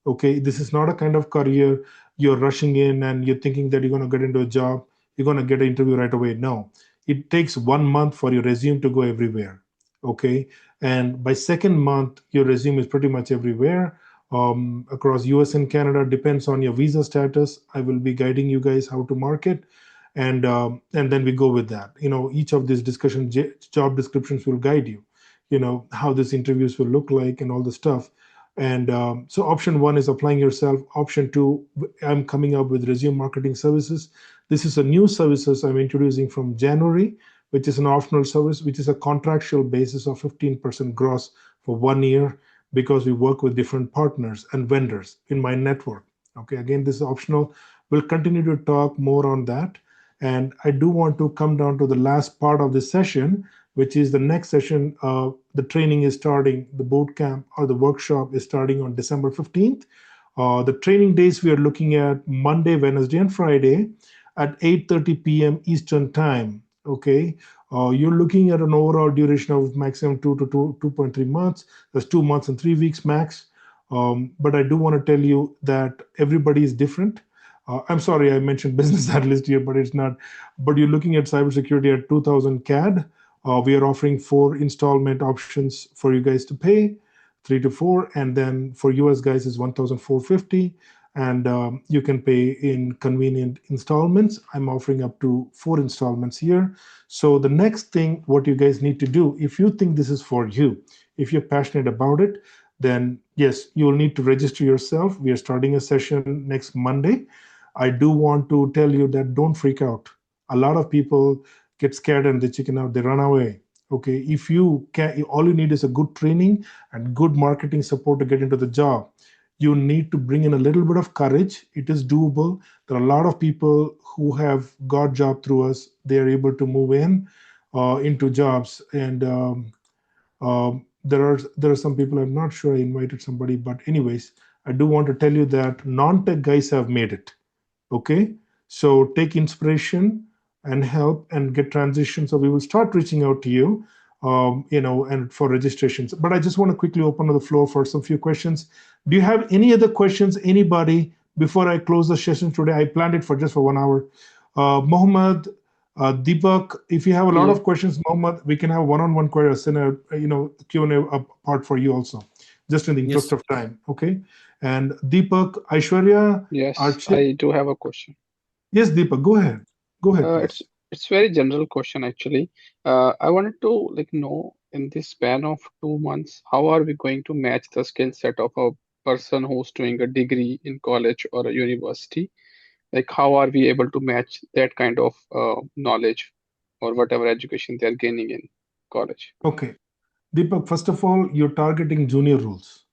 Okay, this is not a kind of career you're rushing in and you're thinking that you're going to get into a job, you're going to get an interview right away. No, it takes 1 month for your resume to go everywhere. Okay, and by second month your resume is pretty much everywhere, across US and Canada. Depends on your visa status. I will be guiding you guys how to market, and then we go with that. Each of these job descriptions will guide you, how these interviews will look like and all the stuff. And so option one is applying yourself. Option two, I'm coming up with resume marketing services. This is a new services I'm introducing from January, which is an optional service, which is a contractual basis of 15% gross for 1 year, because we work with different partners and vendors in my network. Okay, again, this is optional. We'll continue to talk more on that. And I do want to come down to the last part of this session, which is the next session. The training is starting, the boot camp or the workshop is starting on December 15th. The training days we are looking at Monday, Wednesday, and Friday at 8:30 p.m. Eastern Time. Okay, you're looking at an overall duration of maximum 2 to 2.3 months. That's 2 months and 3 weeks max. But I do want to tell you that everybody is different. I'm sorry, I mentioned business analyst here, but it's not. But you're looking at cybersecurity at 2000 CAD. We are offering 4 installment options for you guys to pay, 3 to 4, and then for US guys is 1,450, and you can pay in convenient installments. I'm offering up to 4 installments here. So the next thing, what you guys need to do, if you think this is for you, if you're passionate about it, then yes, you will need to register yourself. We are starting a session next Monday. I do want to tell you that don't freak out. A lot of people get scared and they chicken out, they run away. Okay, if you can, all you need is a good training and good marketing support to get into the job. You need to bring in a little bit of courage. It is doable. There are a lot of people who have got job through us. They are able to move in into jobs, and there are some people, I'm not sure I invited somebody, but anyways, I do want to tell you that non-tech guys have made it. Okay, so take inspiration and help and get transition. So we will start reaching out to you, and for registrations. But I just want to quickly open the floor for some few questions. Do you have any other questions, anybody, before I close the session today? I planned it for just for 1 hour. Mohammed, Deepak, if you have a lot Yeah. of questions, Mohammed, we can have one-on-one question, Q&A part for you also, just in the interest Yes. of time. Okay, and Deepak, Aishwarya, Yes, Archit. I do have a question. Yes, Deepak, go ahead. Go ahead, Uh, please. it's it's very general question actually. I wanted to know in this span of 2 months, how are we going to match the skill set of a person who's doing a degree in college or a university? Like how are we able to match that kind of knowledge or whatever education they are gaining in college? Okay. Deepak, first of all, you're targeting junior roles.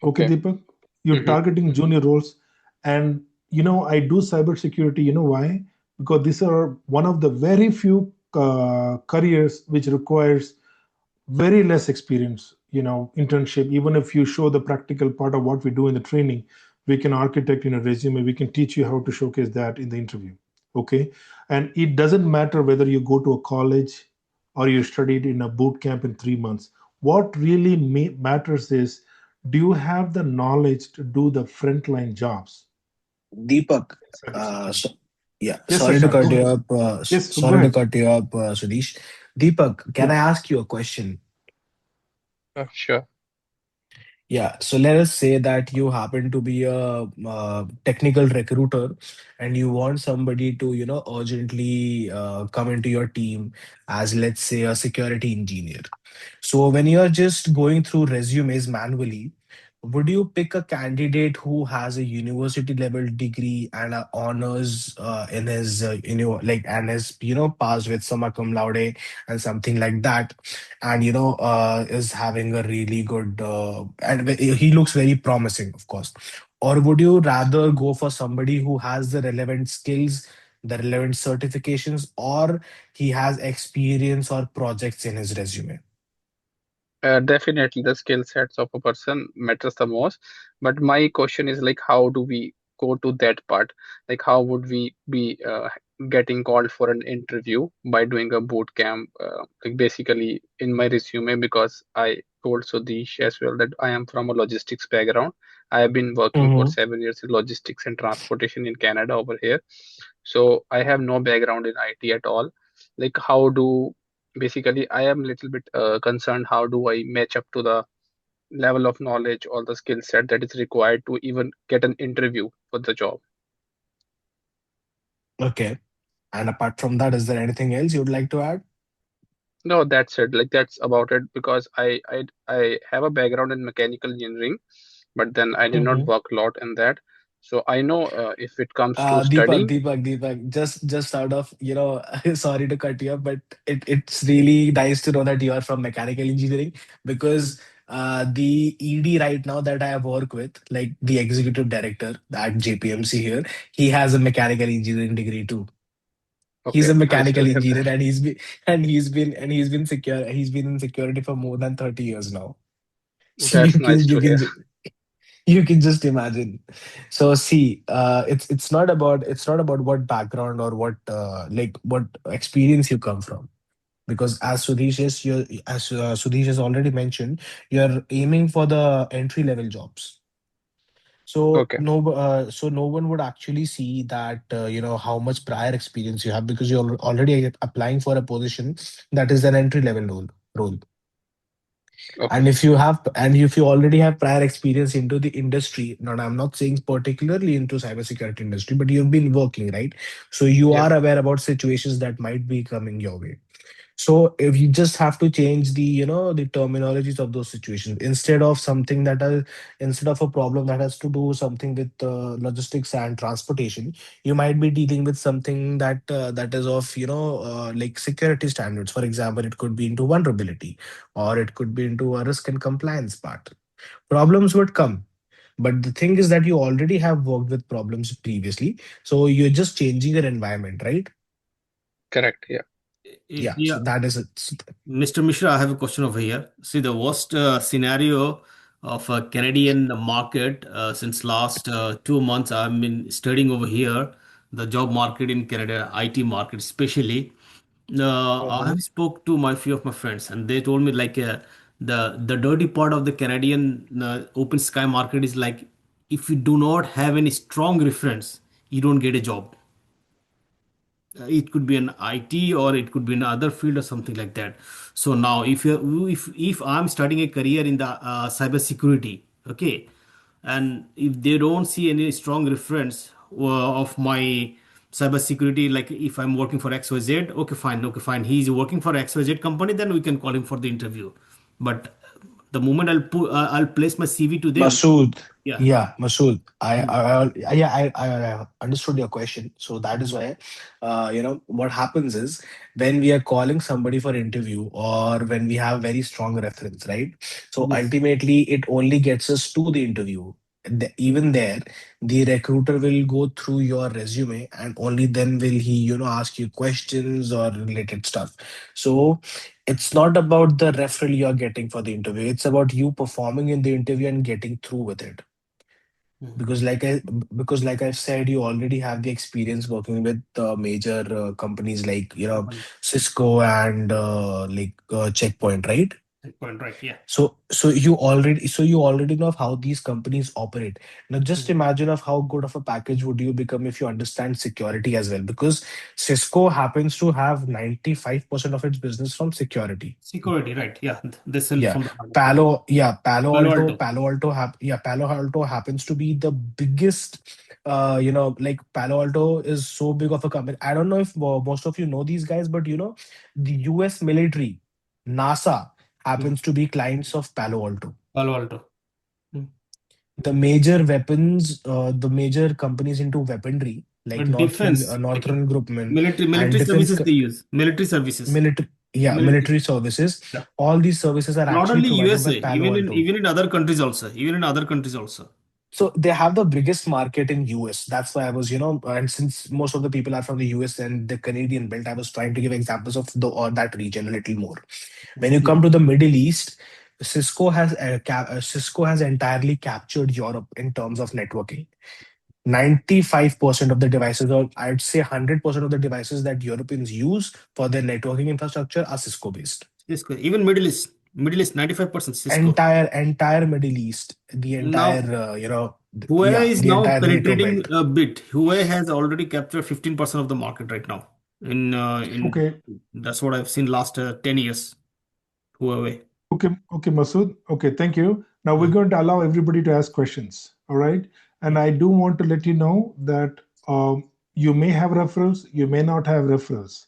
Okay, Okay. Deepak, you're Mm-hmm. targeting junior roles. And, I do cybersecurity. You know why? Because these are one of the very few careers which requires very less experience, internship. Even if you show the practical part of what we do in the training, we can architect in a resume, we can teach you how to showcase that in the interview. Okay, and it doesn't matter whether you go to a college or you studied in a boot camp in 3 months. What really matters is, do you have the knowledge to do the frontline jobs? Deepak, Cybersecurity. yeah, Yes, sorry to Ashant, cut go you ahead. up. Yes, go ahead. Sudesh. Deepak, can Yeah. I ask you a question? Sure. Yeah, so let us say that you happen to be a technical recruiter and you want somebody to, urgently come into your team as, let's say, a security engineer. So when you're just going through resumes manually, would you pick a candidate who has a university level degree and a honors in his, and has, passed with summa cum laude and something like that, and is having a really good and he looks very promising, of course? Or would you rather go for somebody who has the relevant skills, the relevant certifications, or he has experience or projects in his resume? Definitely, the skill sets of a person matters the most. But my question is like, how do we go to that part? Like, how would we be getting called for an interview by doing a boot camp? Like basically, in my resume, because I told Sodish as well that I am from a logistics background. I have been working for Mm-hmm. 7 years in logistics and transportation in Canada over here. So I have no background in IT at all. Like, how do basically I am a little bit concerned how do I match up to the level of knowledge or the skill set that is required to even get an interview for the job. Okay. And apart from that, is there anything else you would like to add? No, that's it. Like that's about it because I have a background in mechanical engineering, but then I did not Mm-hmm. work a lot in that. So I know if it comes to studying. Deepak, just out of, sorry to cut you off, but it's really nice to know that you are from mechanical engineering, because the ED right now that I work with, like the executive director at JPMC here, he has a mechanical engineering degree too. He's Okay, a nice to mechanical hear that. engineer, and he's been in security for more than 30 years now. So That's nice to hear. you can just imagine. So see, it's not about what background or what experience you come from, because as Sudhish has already mentioned, you're aiming for the entry level jobs. Okay, So no one would actually see that how much prior experience you have, because you're already applying for a position that is an entry level role. okay, And if you already have prior experience into the industry, now I'm not saying particularly into cybersecurity industry, but you've been working, right? So you yeah, are aware about situations that might be coming your way. So if you just have to change the terminologies of those situations, instead of a problem that has to do something with logistics and transportation, you might be dealing with something that is of like security standards. For example, it could be into vulnerability, or it could be into a risk and compliance part. Problems would come, but the thing is that you already have worked with problems previously, so you're just changing your environment, right? correct. Yeah. Yeah, Yeah, so that is it. Mr. Mishra, I have a question over here. See, the worst scenario of a Canadian market since last 2 months, I've been studying over here, the job market in Canada, IT market especially. I have Mhm. spoke to my few of my friends, and they told me like the dirty part of the Canadian open sky market is like if you do not have any strong reference, you don't get a job. It could be an IT or it could be in other field or something like that. So now if I'm starting a career in the cybersecurity, okay, and if they don't see any strong reference of my cybersecurity, like if I'm working for XYZ, okay fine, he's working for XYZ company, then we can call him for the interview. But the moment I'll place my CV to them. Masood, Yeah. yeah, Masood. Hmm. I understood your question. So that is why, what happens is, when we are calling somebody for interview, or when we have very strong reference, right? So Yes. ultimately, it only gets us to the interview. Even there, the recruiter will go through your resume, and only then will he, ask you questions or related stuff. So it's not about the referral you're getting for the interview. It's about you performing in the interview and getting through with it. Mhm. Because like I've said, you already have the experience working with major companies like Company. Cisco and Checkpoint, right? Checkpoint, right? Yeah. So you already know of how these companies operate. Now just Mhm. imagine of how good of a package would you become if you understand security as well, because Cisco happens to have 95% of its business from security. Security, right? Yeah. They sell Yeah, from the hardware. Yeah. Palo Alto. Palo Alto happens to be the biggest. Like Palo Alto is so big of a company. I don't know if most of you know these guys, but the U.S. military, NASA Mhm. happens to be clients of Palo Alto. Palo Alto. Mm. The major companies into weaponry like Defense, like Northrop Grumman and military defense services they use. Military services. military, yeah, Military. military services. Yeah. All these services are Not actually only provided by USA, Palo Alto. even in other countries also. Even in other countries also. So they have the biggest market in US. That's why I was, and since most of the people are from the US and the Canadian belt, I was trying to give examples of the or that region a little more. When you Yeah. come to the Middle East, Cisco has entirely captured Europe in terms of networking. 95% of the devices, or I'd say 100% of the devices that Europeans use for their networking infrastructure are Cisco based. Cisco. Even Middle East, 95% Cisco. Entire Middle East, the entire, Now Huawei is the now entire NATO penetrating belt. a bit. Huawei has already captured 15% of the market right now. In Okay, That's what I've seen last 10 years. Huawei. okay, Masood. Okay, thank you. Now we're Mm. going to allow everybody to ask questions. All right. And I do want to let you know that you may have referrals, you may not have referrals.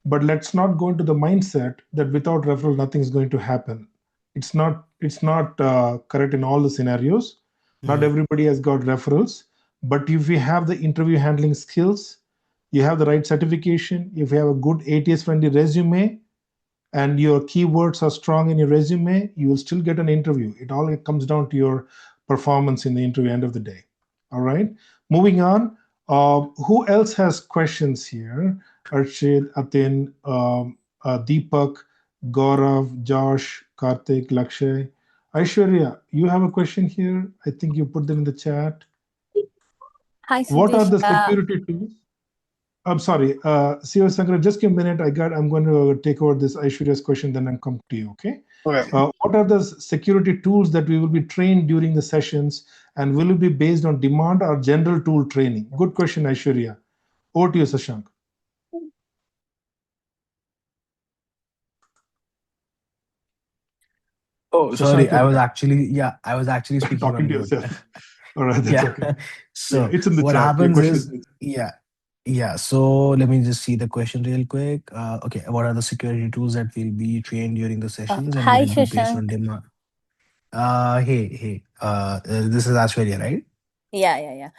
But let's not go into the mindset that without referral nothing is going to happen. It's not correct in all the scenarios. Not Mhm. everybody has got referrals, but if you have the interview handling skills, you have the right certification, if you have a good ATS friendly resume, and your keywords are strong in your resume, you will still get an interview. It all comes down to your performance in the interview end of the day. All right. Moving on. Who else has questions here? Arshid, Atin, Deepak, Gaurav, Josh, Karthik, Lakshay. Aishwarya, you have a question here. I think you put them in the chat. Hi, What are Siddesh. the security tools? I'm sorry, CEO Sankara, just give me a minute. I'm going to take over this Aishwarya's question, then I'll come to you, okay? Okay. What are the security tools that we will be trained during the sessions, and will it be based on demand or general tool training? Good question, Aishwarya. Over to you, Sashank. Oh, sorry. Sashank, I was actually you're speaking on talking to mute. yourself. All right, that's Yeah. okay. Yeah, So it's in the what chat. Your happens question is is, in the chat. yeah, yeah. So let me just see the question real quick. Okay. What are the security tools that will be trained during the sessions and will Hi, it be based on Shashank. demand? Hey. This is Ashwarya, right? Yeah.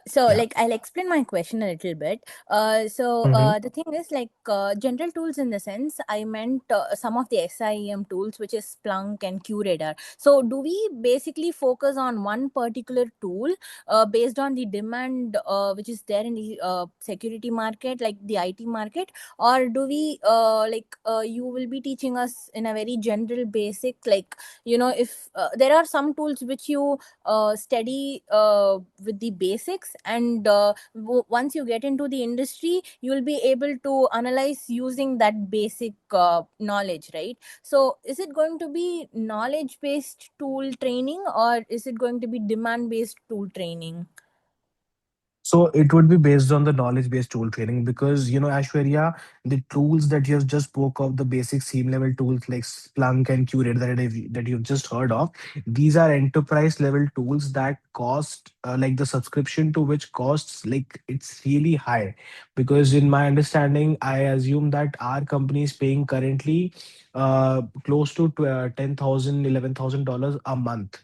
So, Yeah. like, I'll explain my question a little bit. Mm-hmm. The thing is, like, general tools in the sense, I meant some of the SIEM tools, which is Splunk and QRadar. So, do we basically focus on one particular tool based on the demand which is there in the security market, like the IT market, or do we you will be teaching us in a very general basic, like, if there are some tools which you study with the basics, and once you get into the industry you will be able to analyze using that basic knowledge, right? So is it going to be knowledge based tool training, or is it going to be demand based tool training? So it would be based on the knowledge-based tool training because Ashwarya, the tools that you have just spoke of, the basic SIEM level tools like Splunk and Curate that you've just heard of, these are enterprise level tools that cost like the subscription to which costs like it's really high. Because in my understanding, I assume that our company is paying currently close to $10,000, $11,000 a month,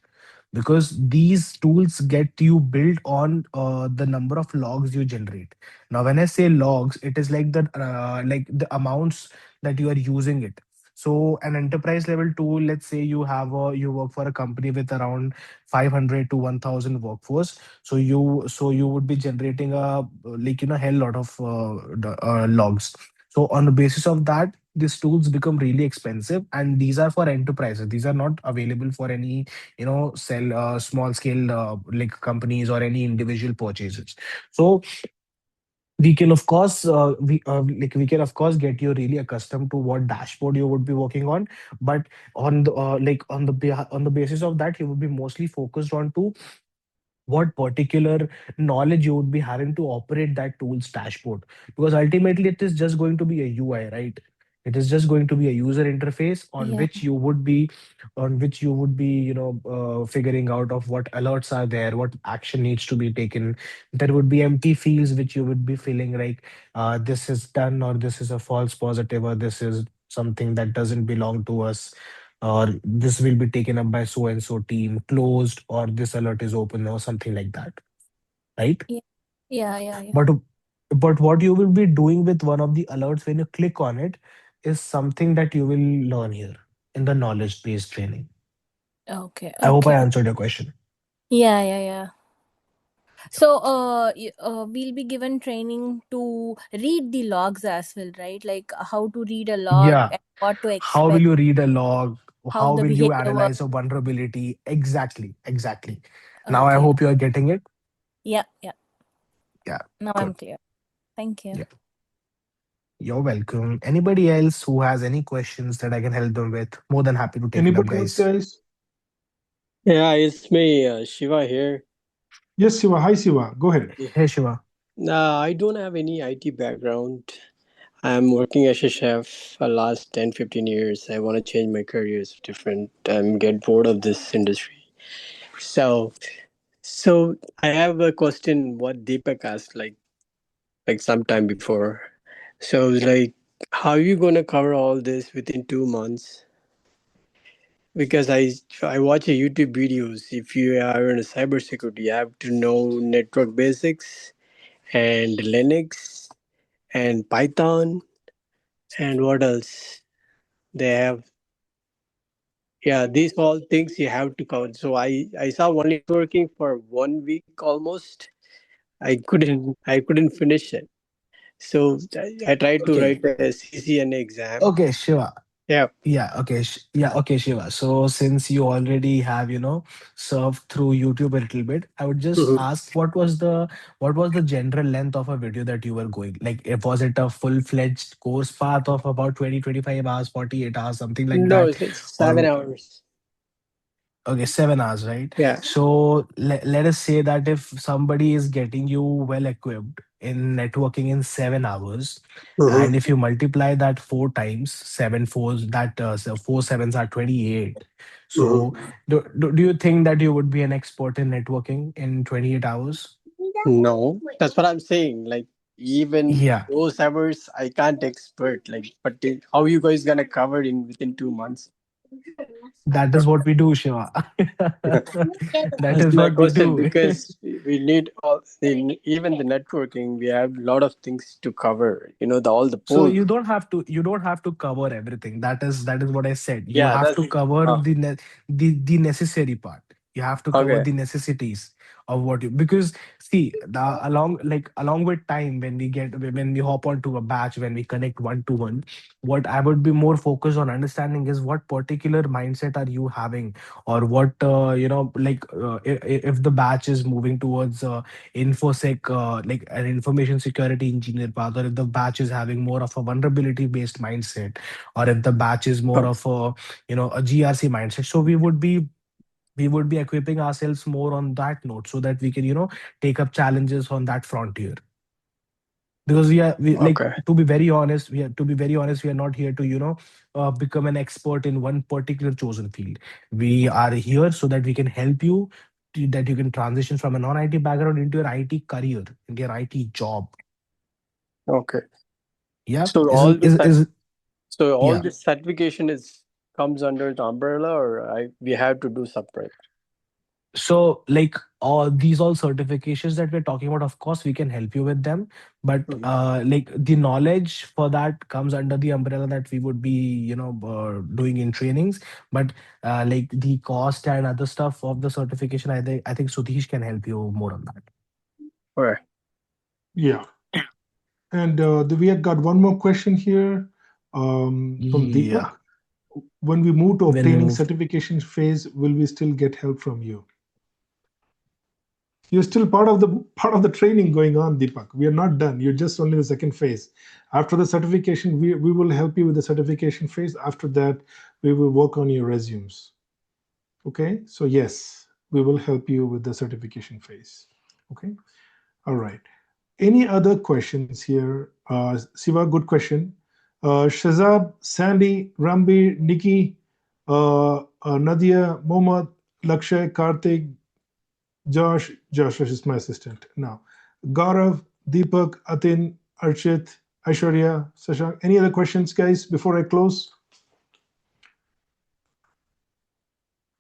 because these tools get you built on the number of logs you generate. Now when I say logs, it is like the amounts that you are using it. So an enterprise level tool, let's say you work for a company with around 500 to 1000 workforce, so you would be generating a hell lot of logs. So on the basis of that, these tools become really expensive, and these are for enterprises. These are not available for any sell small scale like companies or any individual purchases. So we can of course we can of course get you really accustomed to what dashboard you would be working on, but on the on the basis of that, you would be mostly focused on to what particular knowledge you would be having to operate that tool's dashboard, because ultimately it is just going to be a UI, right? It is just going to be a user interface Yeah. on which you would be figuring out of what alerts are there, what action needs to be taken. There would be empty fields which you would be filling, like this is done, or this is a false positive, or this is something that doesn't belong to us, or this will be taken up by so and so team, closed, or this alert is open, or something like that, right? Yeah. Yeah. Yeah. Yeah. But what you will be doing with one of the alerts when you click on it is something that you will learn here in the knowledge based training. Okay. I hope I Okay. answered your question. Yeah. Yeah. Yeah. So, we'll be given training to read the logs as well, right? Like how to read a log Yeah. and what to How will expect, you read a log? how How the will you behavior works. analyze a vulnerability? Exactly, exactly. Now I Okay. hope you are getting it. Yeah. Yeah. Yeah, Now good. I'm clear. Thank you. Yeah, you're welcome. Anybody else who has any questions that I can help them with? More than happy to take it up, Anybody else, guys. guys? Yeah, it's me, Shiva here. Yes, Siva. Hi, Siva. Go ahead. Yeah. Hey, Shiva. I don't have any IT background. I'm working as a chef for last 10, 15 years. I want to change my careers different. I'm get bored of this industry. So, so I have a question what Deepak asked like sometime before. So like how are you going to cover all this within 2 months? Because I watch a YouTube videos. If you are in a cybersecurity, you have to know network basics and Linux and Python and what else they have. Yeah, these all things you have to cover. So I saw only networking for 1 week almost. I couldn't finish it. So I tried to Okay. write a CCNA exam. Okay, Shiva. Yeah. Yeah, okay. Yeah, okay, Shiva. So since you already have, surfed through YouTube a little bit, I would just Mhm. ask what was the general length of a video that you were going? Like, if was it a full-fledged course path of about 20, 25 hours, 48 hours, something like No, that? it's 7 hours. Okay, 7 hours, right? Yeah. So let us say that if somebody is getting you well equipped in networking in 7 hours, Mm-hmm. and if you multiply that four times, seven fours, so four sevens are 28. So Mm-hmm. do you think that you would be an expert in networking in 28 hours? No, that's what I'm saying. Like even Yeah, those hours, I can't expert. Like, but how you guys gonna cover in within 2 months? that is what we do, Shiva. That That's is my what we question do. because we need even the networking. We have a lot of things to cover. All the So ports. you don't have to cover everything. That is what I said. You Yeah, have that's to cover uh, the necessary part. You have to cover okay. the necessities of what you, because see, along with time, when we hop onto a batch, when we connect one to one, what I would be more focused on understanding is what particular mindset are you having, or what if the batch is moving towards infosec, like an information security engineer path, or if the batch is having more of a vulnerability based mindset, or if the batch is more Oh, of a GRC mindset. So we would be equipping ourselves more on that note, so that we can take up challenges on that frontier. Because we like, okay. to be very honest, we are not here to become an expert in one particular chosen field. We are here so that we can help you, that you can transition from a non-IT background into your IT career, into your IT job. Okay. Yeah, So all isn't this is so all yeah. this certification is comes under the umbrella, or we have to do separate. So, like, all certifications that we're talking about, of course we can help you with them, but Mhm. like, the knowledge for that comes under the umbrella that we would be doing in trainings. But like, the cost and other stuff of the certification, I think Sudhish can help you more on that. All right. Yeah. And we have got one more question here from Deepak. Yeah, When we move to when we obtaining move. certification phase, will we still get help from you? You're still part of the training going on, Deepak. We are not done. You're just only the second phase. After the certification, we will help you with the certification phase. After that, we will work on your resumes. Okay, so yes, we will help you with the certification phase. Okay, all right. Any other questions here? Siva, good question. Shazab, Sandy, Rambi, Nikki, Nadia, Mohammad, Lakshay, Karthik, Josh is my assistant now. Gaurav, Deepak, Atin, Archit, Aishwarya, Sashank. Any other questions, guys, before I close?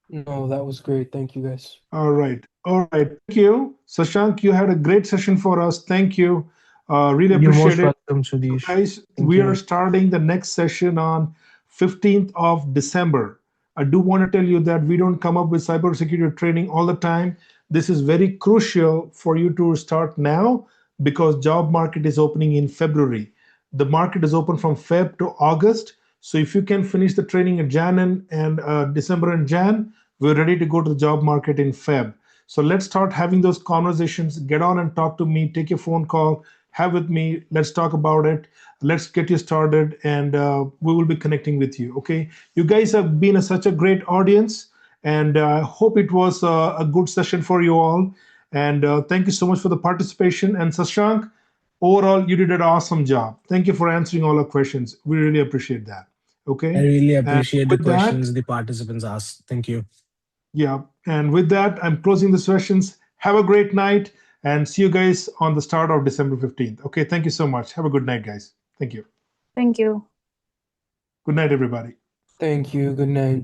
No, that was great. Thank you, guys. All right. All right. Thank you. Sashank, you had a great session for us. Thank you. Really You're appreciate most it. welcome, So Sudesh. guys, Thank we are you. starting the next session on 15th of December. I do want to tell you that we don't come up with cybersecurity training all the time. This is very crucial for you to start now because job market is opening in February. The market is open from Feb to August. So if you can finish the training in Jan and December and Jan, we're ready to go to the job market in Feb. So let's start having those conversations. Get on and talk to me. Take your phone call. Have with me. Let's talk about it. Let's get you started, and we will be connecting with you. Okay. You guys have been such a great audience, and I hope it was a good session for you all. And thank you so much for the participation. And Sashank, overall, you did an awesome job. Thank you for answering all our questions. We really appreciate that. I Okay. really And appreciate the with that, questions the participants asked. Thank you. yeah. And with that, I'm closing the sessions. Have a great night and see you guys on the start of December 15th. Okay. Thank you so much. Have a good night, guys. Thank you. Thank you. Good night, everybody. Thank you. Good night.